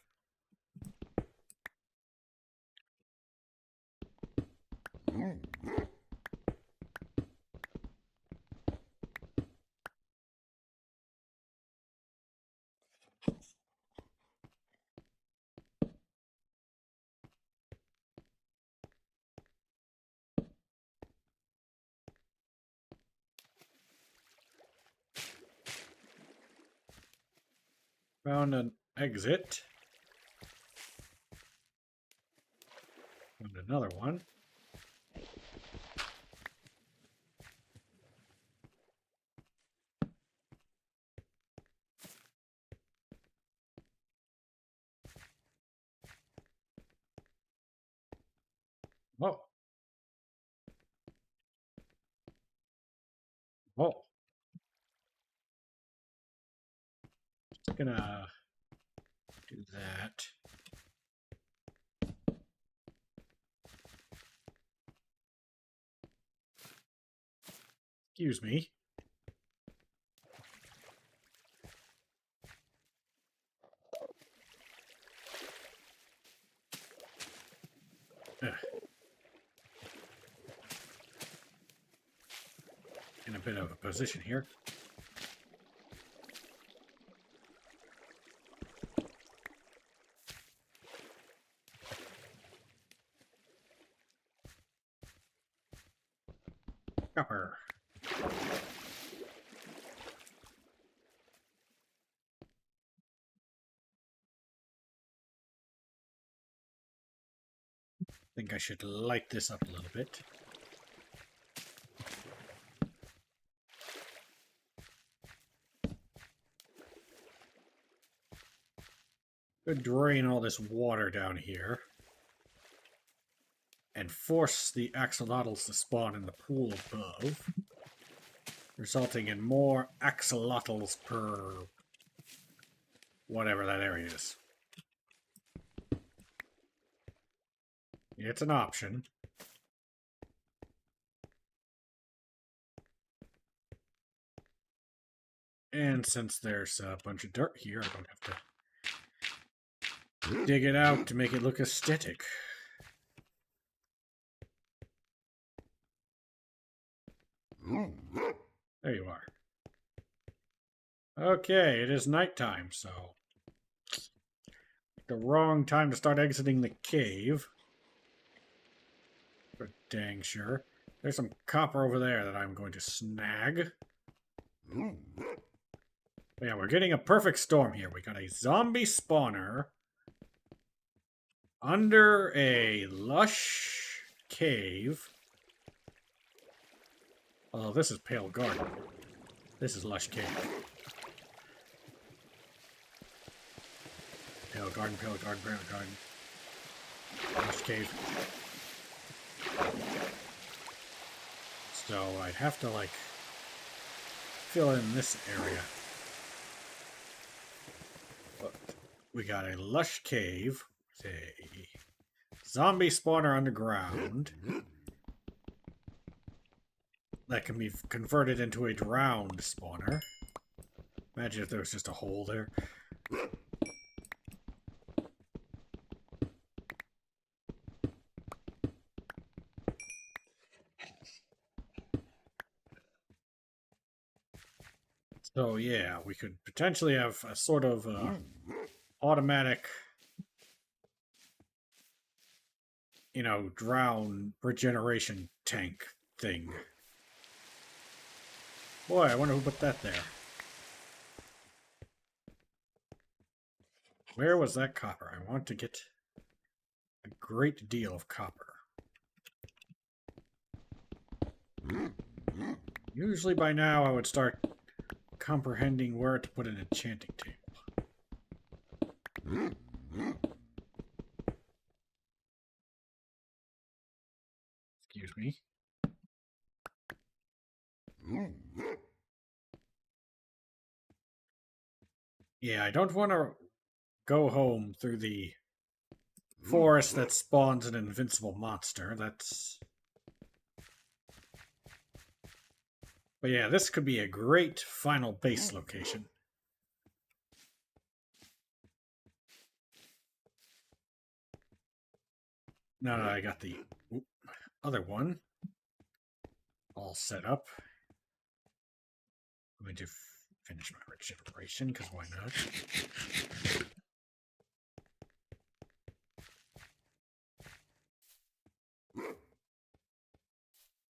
Found an exit. Found another one. Oh. Oh. Just gonna do that. Excuse me. Ugh. In a bit of a position here. Copper. I think I should light this up a little bit. Could drain all this water down here. And force the axolotls to spawn in the pool above. Resulting in more axolotls per whatever that area is. It's an option. And since there's a bunch of dirt here, I don't have to dig it out to make it look aesthetic. There you are. Okay, it is nighttime, so the wrong time to start exiting the cave. For dang sure. There's some copper over there that I'm going to snag. But yeah, we're getting a perfect storm here. We got a zombie spawner under a lush cave. Although this is Pale Garden. This is Lush Cave. Pale Garden, Pale Garden, Pale Garden. Lush Cave. So I'd have to, like, fill in this area. But we got a Lush Cave with a zombie spawner underground that can be converted into a drowned spawner. Imagine if there was just a hole there. So yeah, we could potentially have a sort of automatic, you know, drown regeneration tank thing. Boy, I wonder who put that there. Where was that copper? I want to get a great deal of copper. Usually by now I would start comprehending where to put an enchanting table. Excuse me. Yeah, I don't want to go home through the forest that spawns an invincible monster. That's... But yeah, this could be a great final base location. Now that I got the other one all set up, I'm going to finish my regeneration, because why not?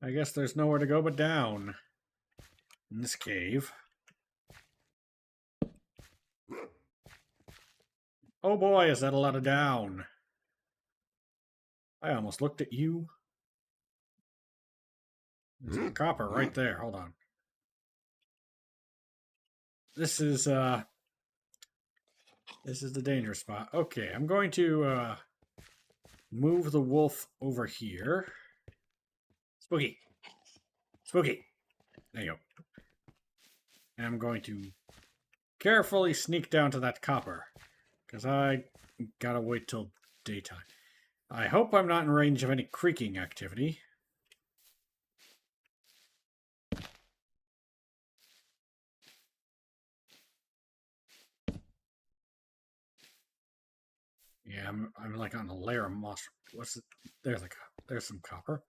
I guess there's nowhere to go but down in this cave. Oh boy, is that a lot of down. I almost looked at you. There's copper right there. Hold on. This is the danger spot. Okay, I'm going to move the wolf over here. Spooky. Spooky. There you go. And I'm going to carefully sneak down to that copper. Because I gotta wait till daytime. I hope I'm not in range of any creaking activity. Yeah, I'm like on a layer of moss. What's it? There's some copper.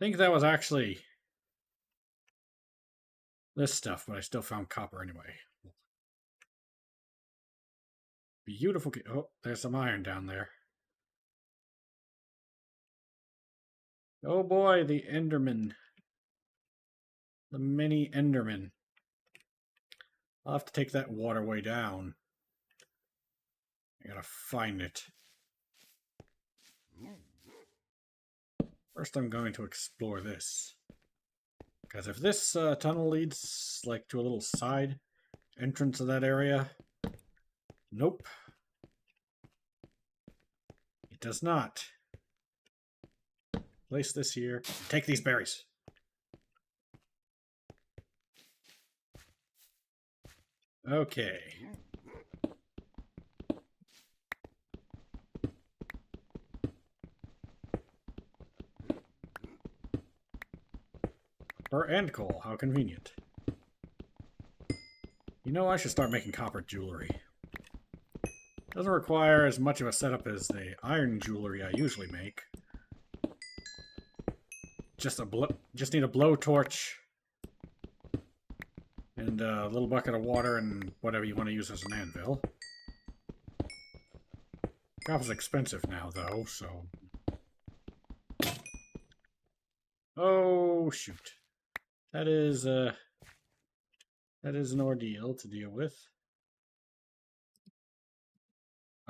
I think that was actually this stuff, but I still found copper anyway. Beautiful. Oh, there's some iron down there. Oh boy, the Enderman. The mini Enderman. I'll have to take that waterway down. I gotta find it. First, I'm going to explore this. Because if this tunnel leads like to a little side entrance of that area, nope. It does not. Place this here. Take these berries. Okay. And coal. How convenient. You know, I should start making copper jewelry. Doesn't require as much of a setup as the iron jewelry I usually make. Just need a blowtorch and a little bucket of water and whatever you want to use as an anvil. Copper's expensive now, though, so... Oh, shoot. That is an ordeal to deal with.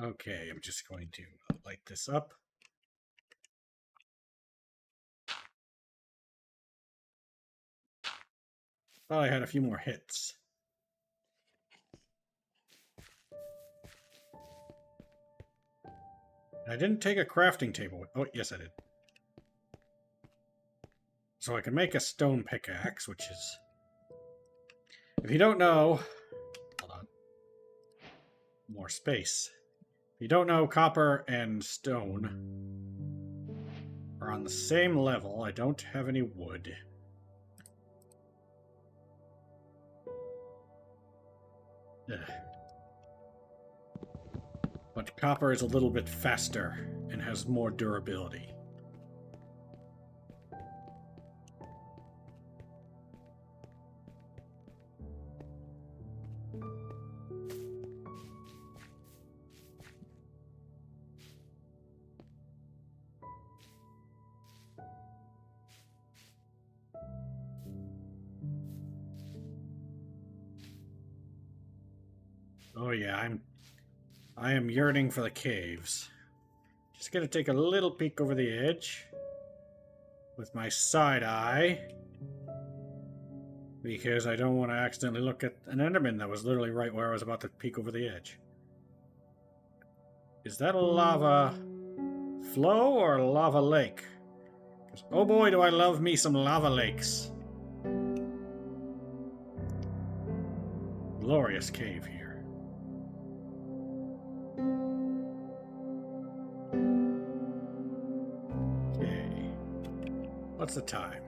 Okay, I'm just going to light this up. Thought I had a few more hits. I didn't take a crafting table. Oh, yes, I did. So I can make a stone pickaxe, which is... If you don't know... Hold on. More space. If you don't know, copper and stone are on the same level. I don't have any wood. Ugh. But copper is a little bit faster and has more durability. Oh yeah, I am yearning for the caves. Just gonna take a little peek over the edge with my side eye because I don't want to accidentally look at an Enderman that was literally right where I was about to peek over the edge. Is that a lava flow or a lava lake? Oh boy, do I love me some lava lakes. Glorious cave here. Okay. What's the time?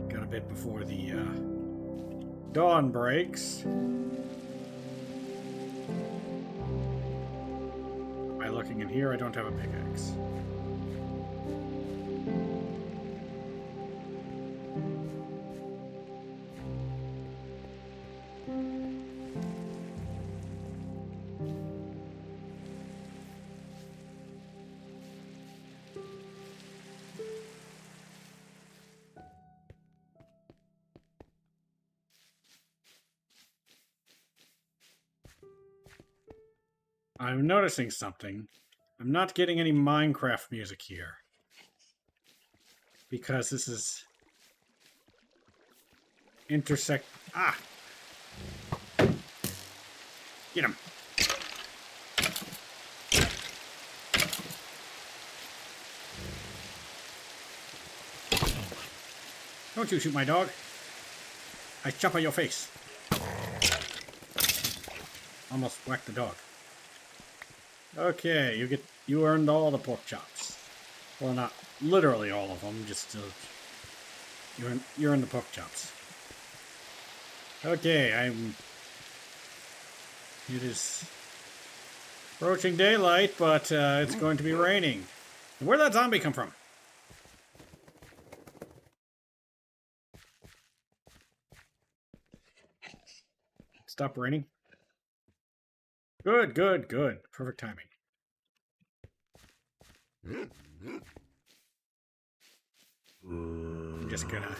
Got a bit before the dawn breaks. By looking in here, I don't have a pickaxe. I'm noticing something. I'm not getting any Minecraft music here. Because this is... intersect... Ah! Get him! Don't you shoot my dog. I chop on your face. Almost whacked the dog. Okay, you earned all the pork chops. Well, not literally all of them, just you earned the pork chops. Okay, it is approaching daylight, but it's going to be raining. And where'd that zombie come from? Stop raining. Good, good, good. Perfect timing. I'm just gonna...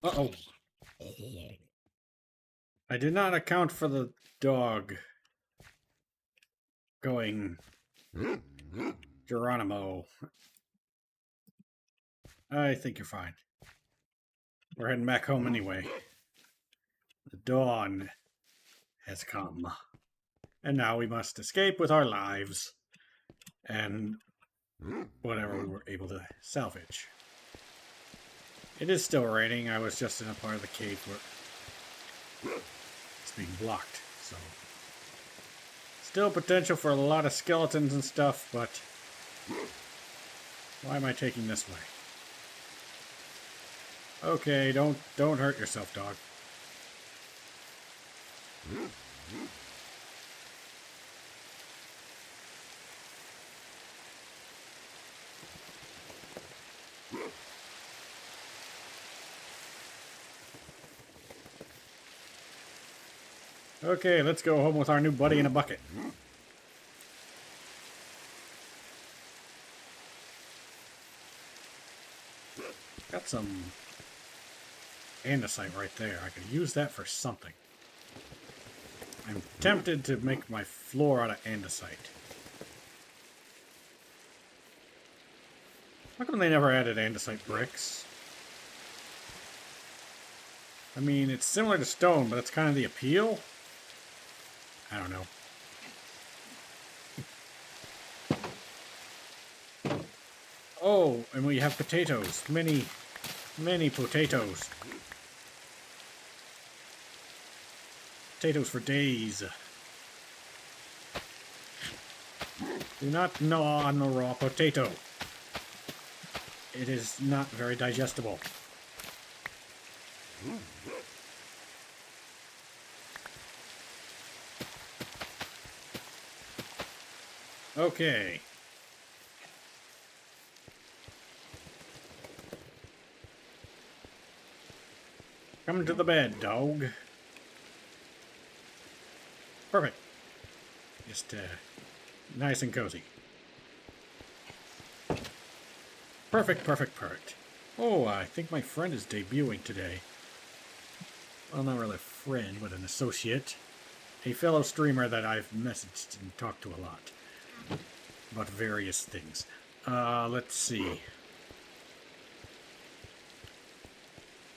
Uh-oh. I did not account for the dog going Geronimo. I think you're fine. We're heading back home anyway. The dawn has come. And now we must escape with our lives. And whatever we were able to salvage. It is still raining. I was just in a part of the cave where it's being blocked. So still potential for a lot of skeletons and stuff, but why am I taking this way? Okay, don't hurt yourself, dog. Okay, let's go home with our new buddy in a bucket. Got some andesite right there. I could use that for something. I'm tempted to make my floor out of andesite. How come they never added andesite bricks? I mean, it's similar to stone, but it's kind of the appeal. I don't know. Oh, and we have potatoes. Many, many potatoes. Potatoes for days. Do not gnaw on the raw potato. It is not very digestible. Okay. Come to the bed, dog. Perfect. Just nice and cozy. Perfect, perfect, perfect. Oh, I think my friend is debuting today. Well, not really a friend, but an associate. A fellow streamer that I've messaged and talked to a lot. About various things. Let's see.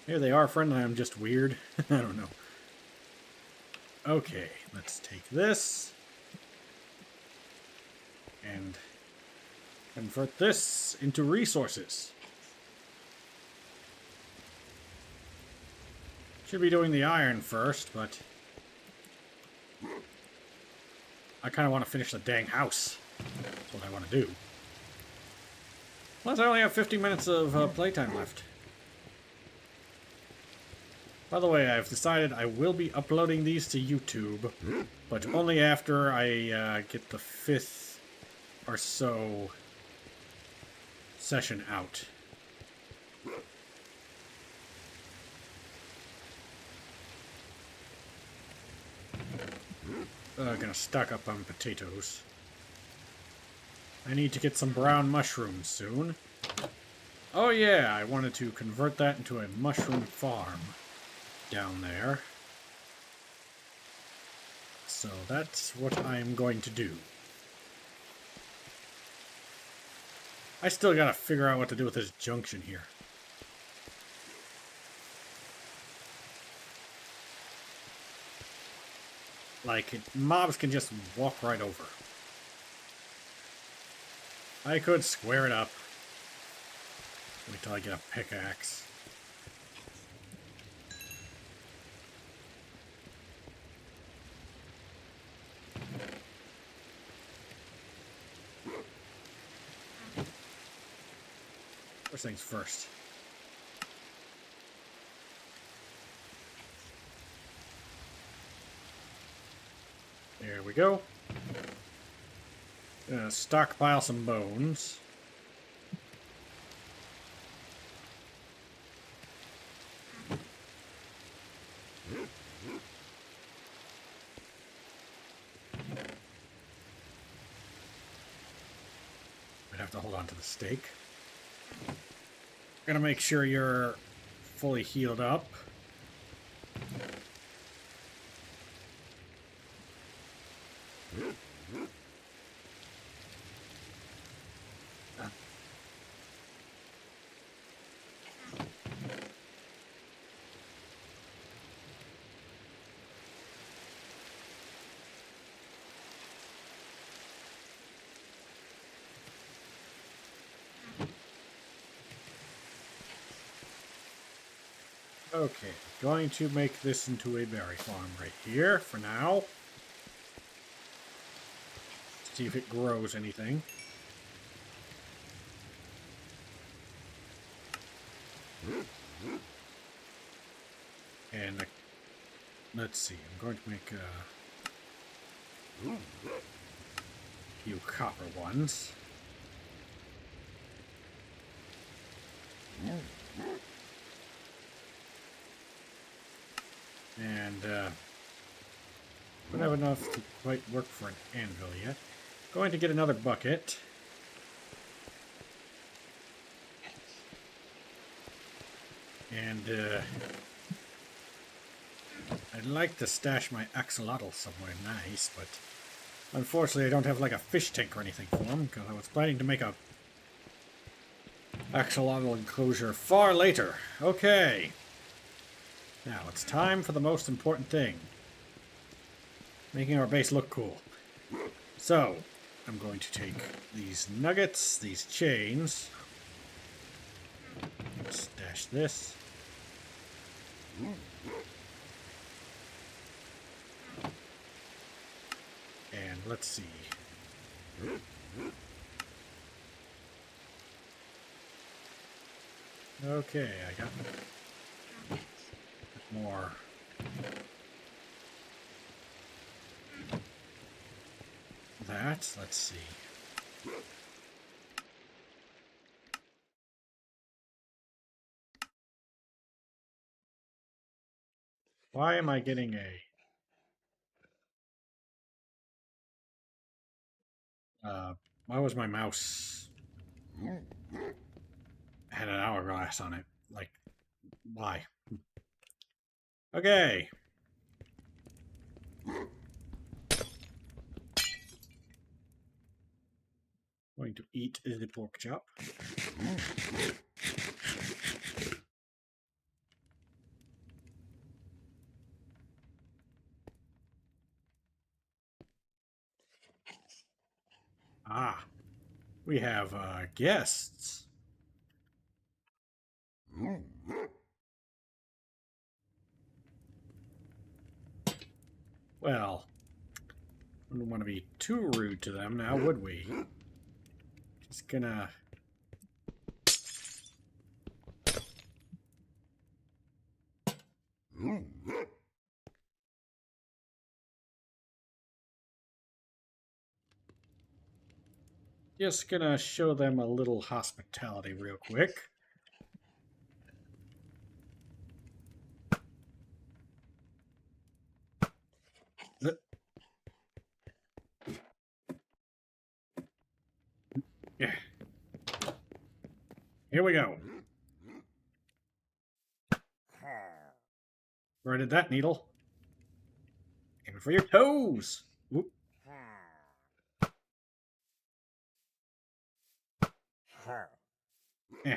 Here they are, friend. I'm just weird. I don't know. Okay, let's take this. And convert this into resources. Should be doing the iron first, but I kind of want to finish the dang house. That's what I want to do. Plus, I only have 50 minutes of playtime left. By the way, I've decided I will be uploading these to YouTube, but only after I get the 5th or so session out. Gonna stock up on potatoes. I need to get some brown mushrooms soon. Oh yeah, I wanted to convert that into a mushroom farm down there. so that's what I'm going to do. I still gotta figure out what to do with this junction here. Like, mobs can just walk right over. I could square it up. Wait till I get a pickaxe. First things first. There we go. Gonna stockpile some bones. I'd have to hold on to the stake. Gonna make sure you're fully healed up. Okay, going to make this into a berry farm right here for now. See if it grows anything. And let's see, I'm going to make a few copper ones. And don't have enough to quite work for an anvil yet. Going to get another bucket. And I'd like to stash my axolotl somewhere nice, but unfortunately I don't have like a fish tank or anything for them, because I was planning to make a axolotl enclosure far later. Okay. Now it's time for the most important thing. Making our base look cool. So, I'm going to take these nuggets, these chains. Stash this. And let's see. Okay, I got more. That, let's see. Why am I getting why was my mouse had an hourglass on it? Like, why? Okay. Going to eat the pork chop. Ah, we have guests. Well, wouldn't want to be too rude to them now, would we? Just gonna... Just gonna show them a little hospitality real quick. Yeah. Here we go. Where did that needle? In For your toes! Whoop. Eh.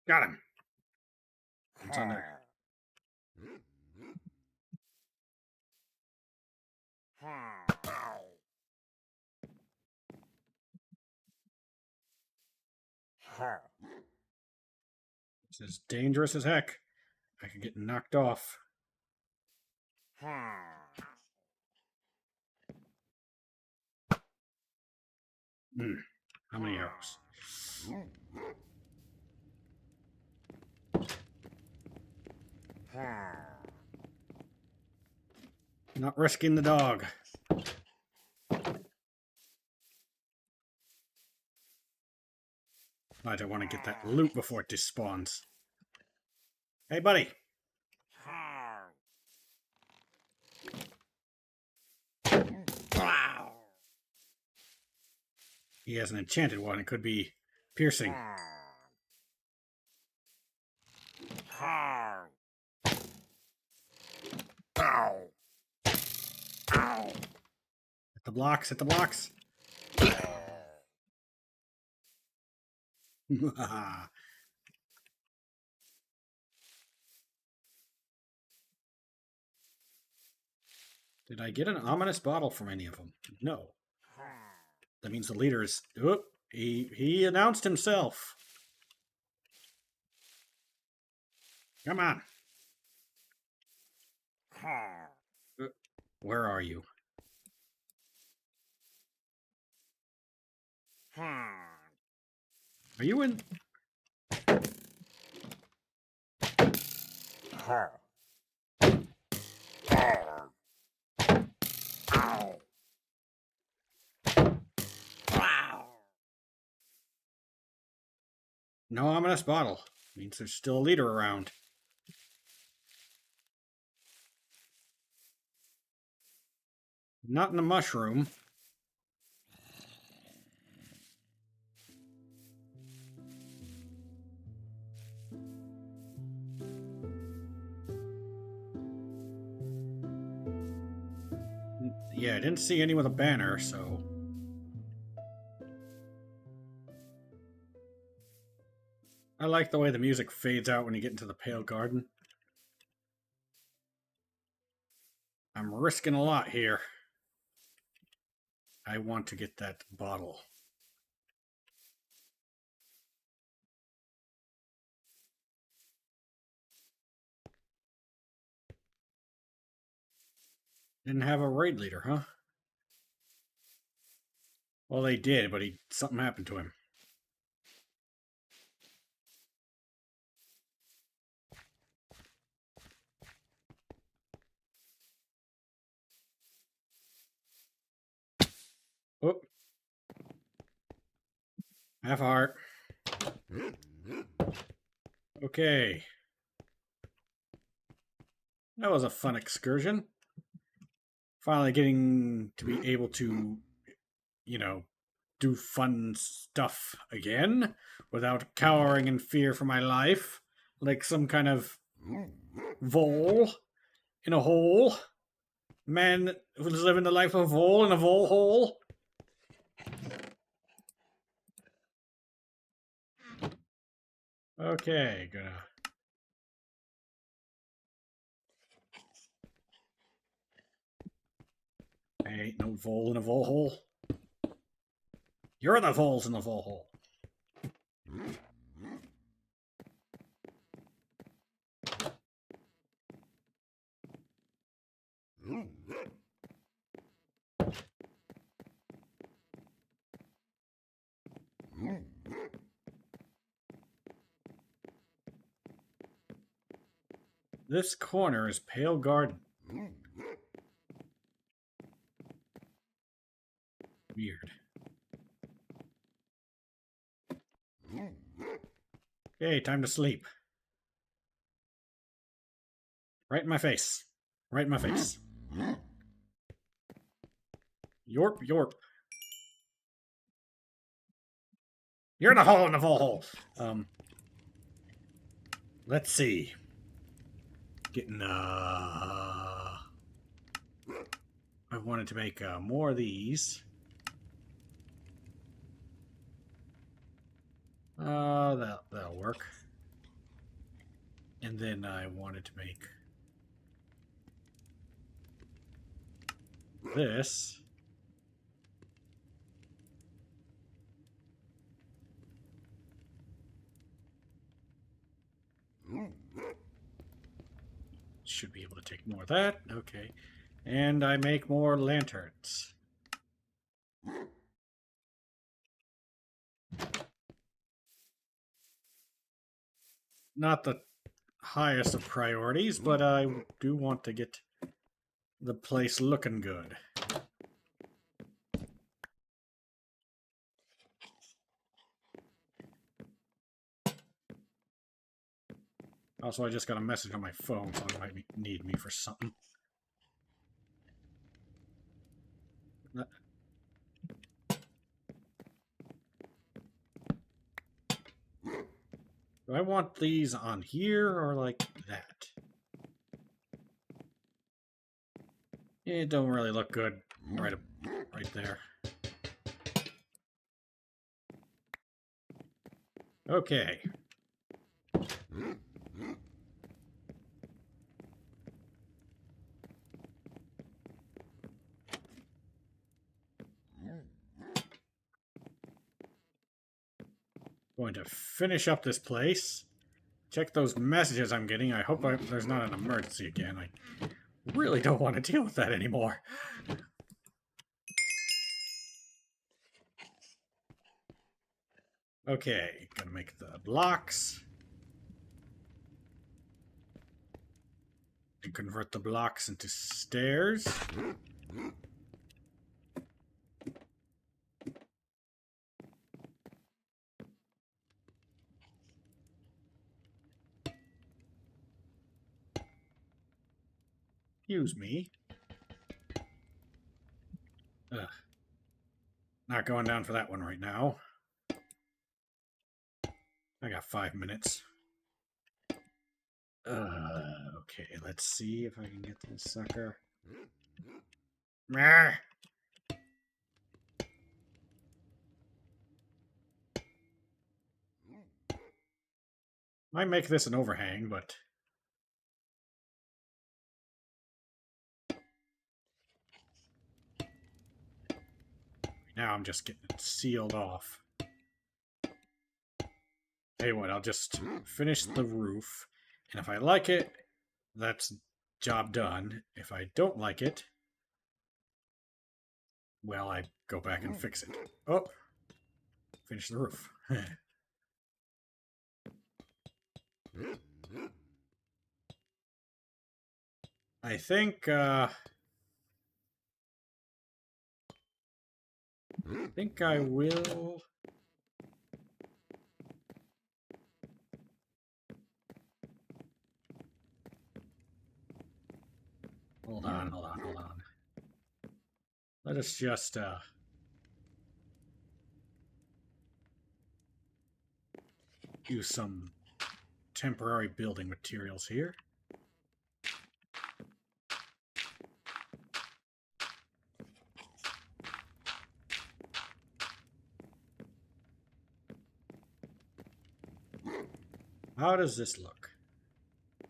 Got him. It's on there. This is dangerous as heck. I could get knocked off. How many arrows? Not risking the dog. I don't want to get that loot before it despawns. Hey, buddy. He has an enchanted one. It could be piercing. Hit the blocks, hit the blocks. Did I get an ominous bottle from any of them? No. That means the leader is... Oop, he announced himself. Come on. Where are you? Are you in... No ominous bottle. Means there's still a leader around. Not in the mushroom. Yeah, I didn't see any with a banner, so... I like the way the music fades out when you get into the Pale Garden. I'm risking a lot here. I want to get that bottle. Didn't have a raid leader, huh? Well, they did, but something happened to him. Whoop. Half a heart. Okay. That was a fun excursion. Finally getting to be able to, you know, do fun stuff again without cowering in fear for my life like some kind of vole in a hole. Man who's living the life of a vole in a vole hole. Okay, gonna... Hey, no vole in a vole hole. You're the voles in the vole hole. This corner is Pale Garden. Weird. Okay, time to sleep. Right in my face. Right in my face. Yorp, yorp. You're in the hole in the vole hole. Let's see. getting, I wanted to make more of these. That'll work. And then I wanted to make this. Should be able to take more of that. Okay. And I make more lanterns. Not the highest of priorities, but I do want to get the place looking good. Also, I just got a message on my phone, so it might need me for something. Do I want these on here or like that? It don't really look good right there. Okay. Going to finish up this place. Check those messages I'm getting. I hope there's not an emergency again. I really don't want to deal with that anymore. Okay, gonna make the blocks. And convert the blocks into stairs. Excuse me. Ugh. Not going down for that one right now. I got 5 minutes. Okay, let's see if I can get this sucker. Might make this an overhang, but now I'm just getting it sealed off. Hey, what? I'll just finish the roof, and if I like it, that's job done. If I don't like it, well, I go back and fix it. Oh, finish the roof. I think I will. Hold on. Let us just use some temporary building materials here. How does this look?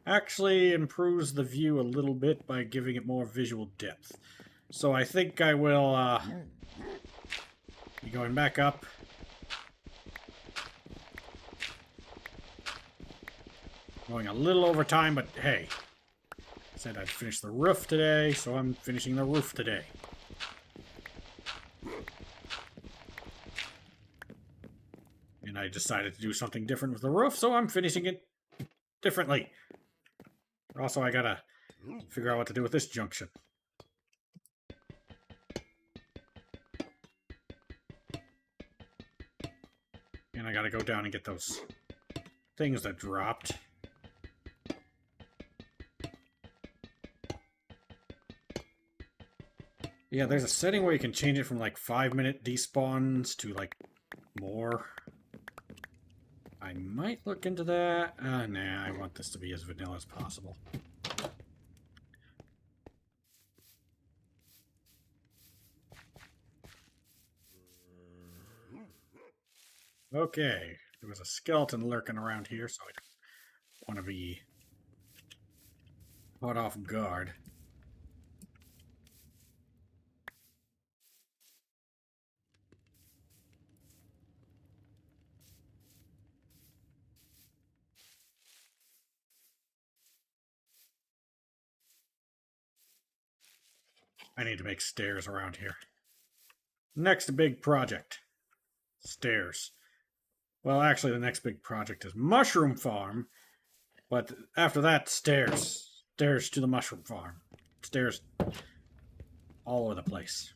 Actually improves the view a little bit by giving it more visual depth. So I think I will be going back up. Going a little over time, but hey. I said I'd finish the roof today, so I'm finishing the roof today. And I decided to do something different with the roof, so I'm finishing it differently. Also, I gotta figure out what to do with this junction. And I gotta go down and get those things that dropped. Yeah, there's a setting where you can change it from like 5-minute despawns to like more. I might look into that. Nah, I want this to be as vanilla as possible. Okay, there was a skeleton lurking around here, so I don't want to be caught off guard. I need to make stairs around here. Next big project. Stairs. Well, actually, the next big project is Mushroom Farm. But after that, stairs. Stairs to the Mushroom Farm. Stairs all over the place.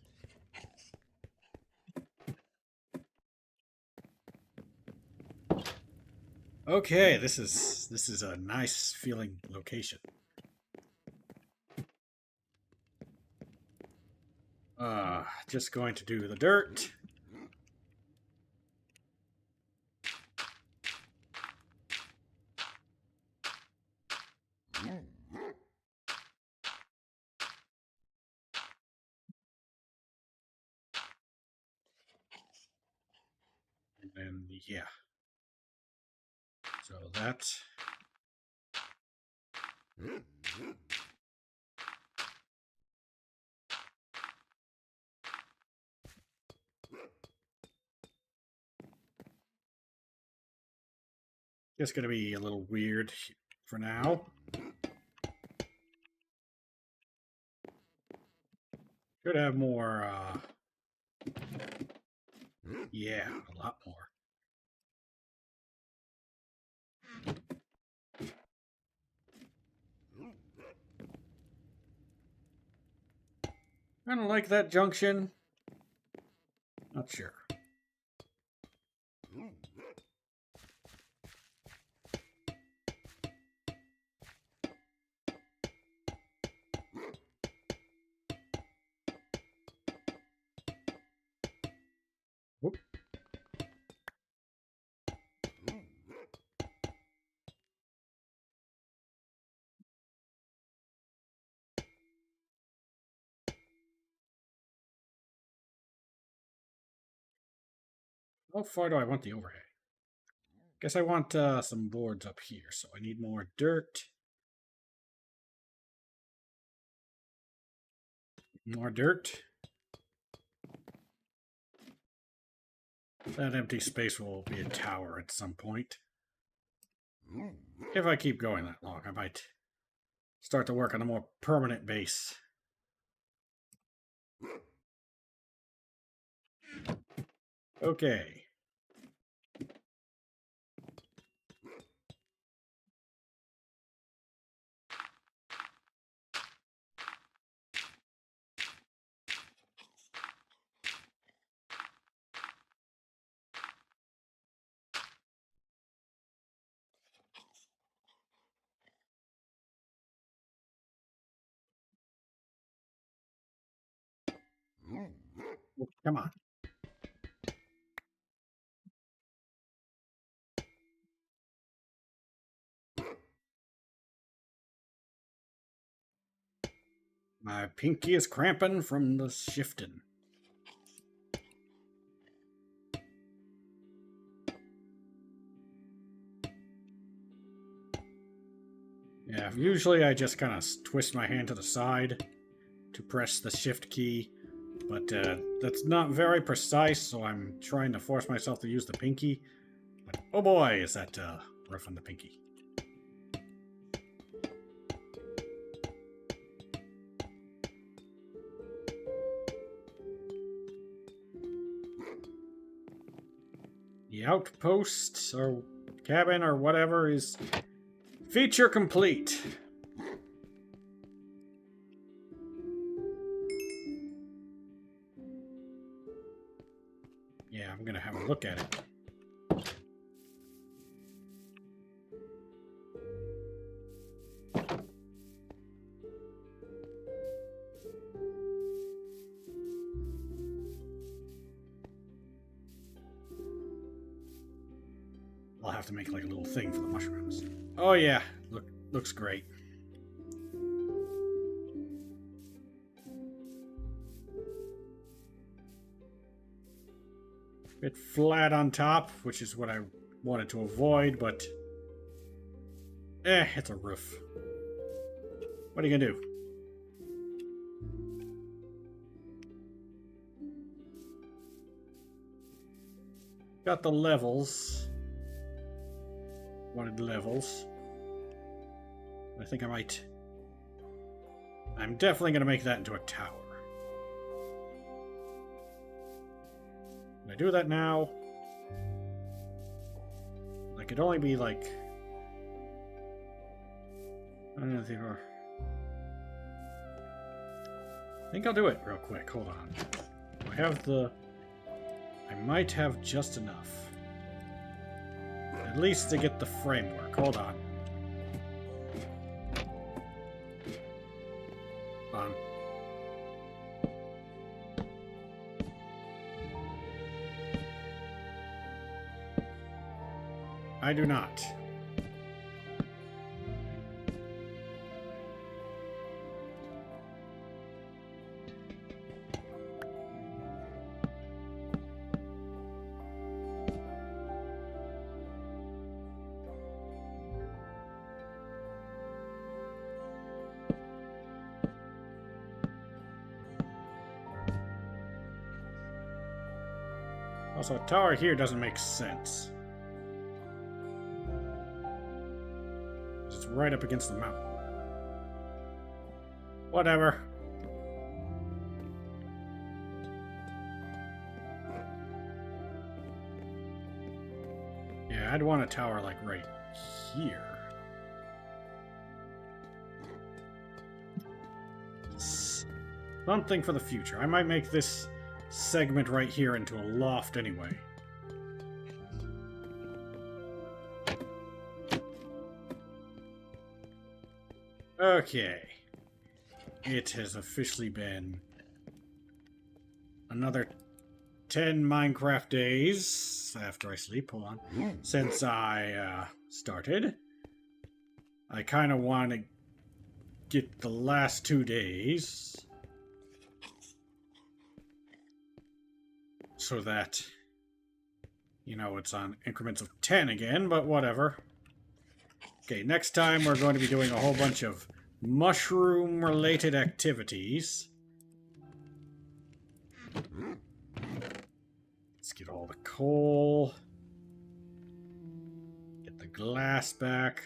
Okay, this is a nice feeling location. Just going to do the dirt. And then, yeah. So that's... Just going to be a little weird for now. Should have more, yeah, a lot more. I don't like that junction. Not sure. Whoop. How far do I want the overhead? Guess I want some boards up here, so I need more dirt. More dirt. That empty space will be a tower at some point. If I keep going that long, I might start to work on a more permanent base. Okay. Come on. My pinky is cramping from the shifting. Yeah, usually I just kind of twist my hand to the side to press the shift key, but that's not very precise, so I'm trying to force myself to use the pinky. But oh boy, is that rough on the pinky. The outpost or cabin or whatever is feature complete. Yeah, I'm gonna have a look at it. I'll have to make like a little thing for the mushrooms. Oh yeah, looks great. Bit flat on top, which is what I wanted to avoid, but... it's a roof. What are you gonna do? Got the levels. Wanted levels. I think I might... I'm definitely gonna make that into a tower. Can I do that now? I could only be like... I don't know if they are... I think I'll do it real quick. Hold on. I have the... I might have just enough. At least to get the framework. Hold on. Hold on. I do not. Also, a tower here doesn't make sense. It's right up against the mountain. Whatever. Yeah, I'd want a tower like right here. Something for the future. I might make this segment right here into a loft anyway. Okay. It has officially been another 10 Minecraft days after I sleep. Hold on. Since I started. I kind of want to get the last 2 days so that, you know, it's on increments of 10 again, but whatever. Okay, next time we're going to be doing a whole bunch of mushroom-related activities. Let's get all the coal. Get the glass back.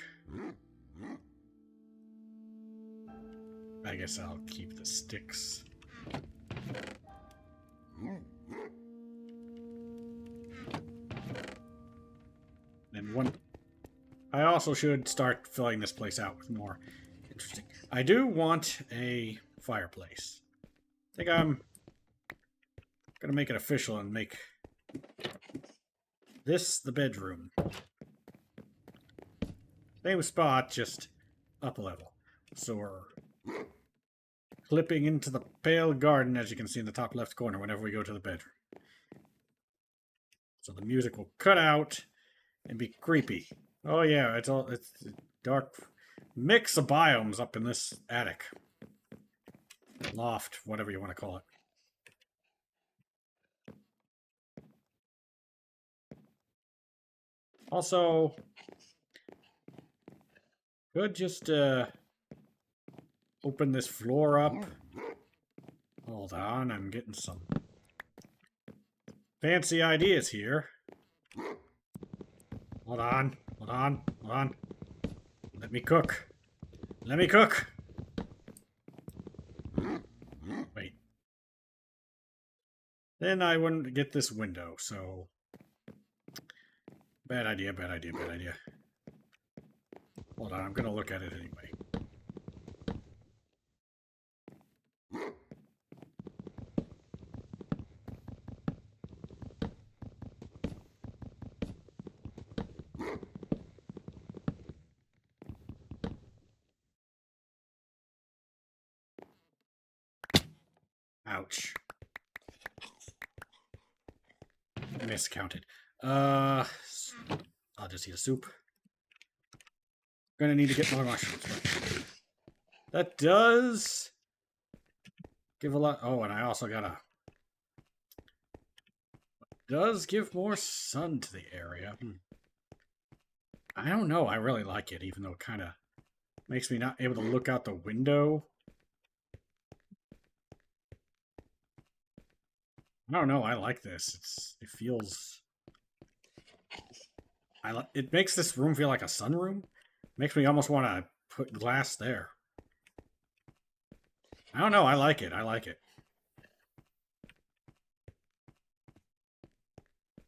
I guess I'll keep the sticks. Then one... I also should start filling this place out with more interesting... I do want a fireplace. I think I'm gonna make it official and make this the bedroom. Same spot, just up a level. So we're clipping into the pale garden, as you can see in the top left corner, whenever we go to the bedroom. So the music will cut out and be creepy. Oh yeah, it's dark mix of biomes up in this attic. Loft, whatever you want to call it. Also, could just open this floor up. Hold on, I'm getting some fancy ideas here. Hold on, hold on, hold on. Let me cook. Let me cook! Wait. Then I wouldn't get this window, so... Bad idea, bad idea, bad idea. Hold on, I'm gonna look at it anyway. Ouch. Miscounted. I'll just eat a soup. Gonna need to get more mushrooms. That does give a lot. Oh, and I also got a does give more sun to the area. I don't know. I really like it, even though it kind of makes me not able to look out the window. I don't know. I like this. It feels. It makes this room feel like a sunroom. Makes me almost want to put glass there. I don't know. I like it. I like it.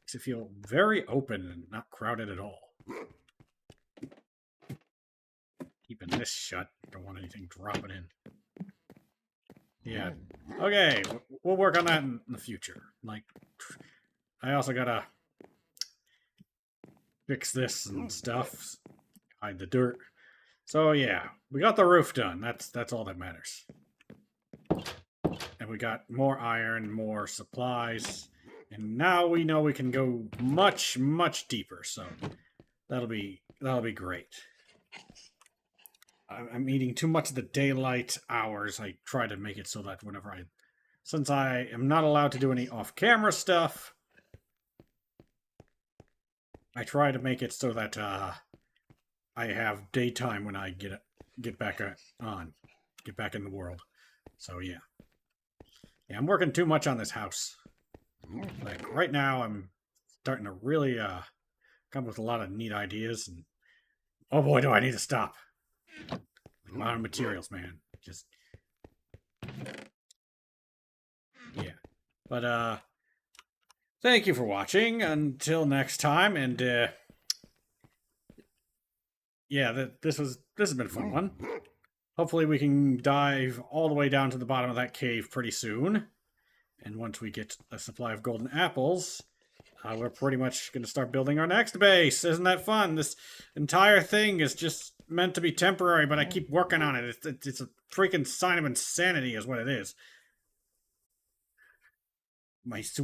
Makes it feel very open and not crowded at all. Keeping this shut. Don't want anything dropping in. Yeah. Okay. We'll work on that in the future. Like, I also gotta fix this and stuff. Hide the dirt. So yeah, we got the roof done. That's all that matters. And we got more iron, more supplies, and now we know we can go much, much deeper. So that'll be great. I'm eating too much of the daylight hours. I try to make it so that since I am not allowed to do any off-camera stuff, I try to make it so that I have daytime when I get back on, get back in the world. So yeah, I'm working too much on this house. Like right now, I'm starting to really come up with a lot of neat ideas, and oh boy, do I need to stop. A lot of materials, man. Just yeah, but thank you for watching. Until next time, and yeah, this has been a fun one. Hopefully we can dive all the way down to the bottom of that cave pretty soon. And once we get a supply of golden apples, we're pretty much going to start building our next base. Isn't that fun? This entire thing is just meant to be temporary, but I keep working on it. It's a freaking sign of insanity is what it is. My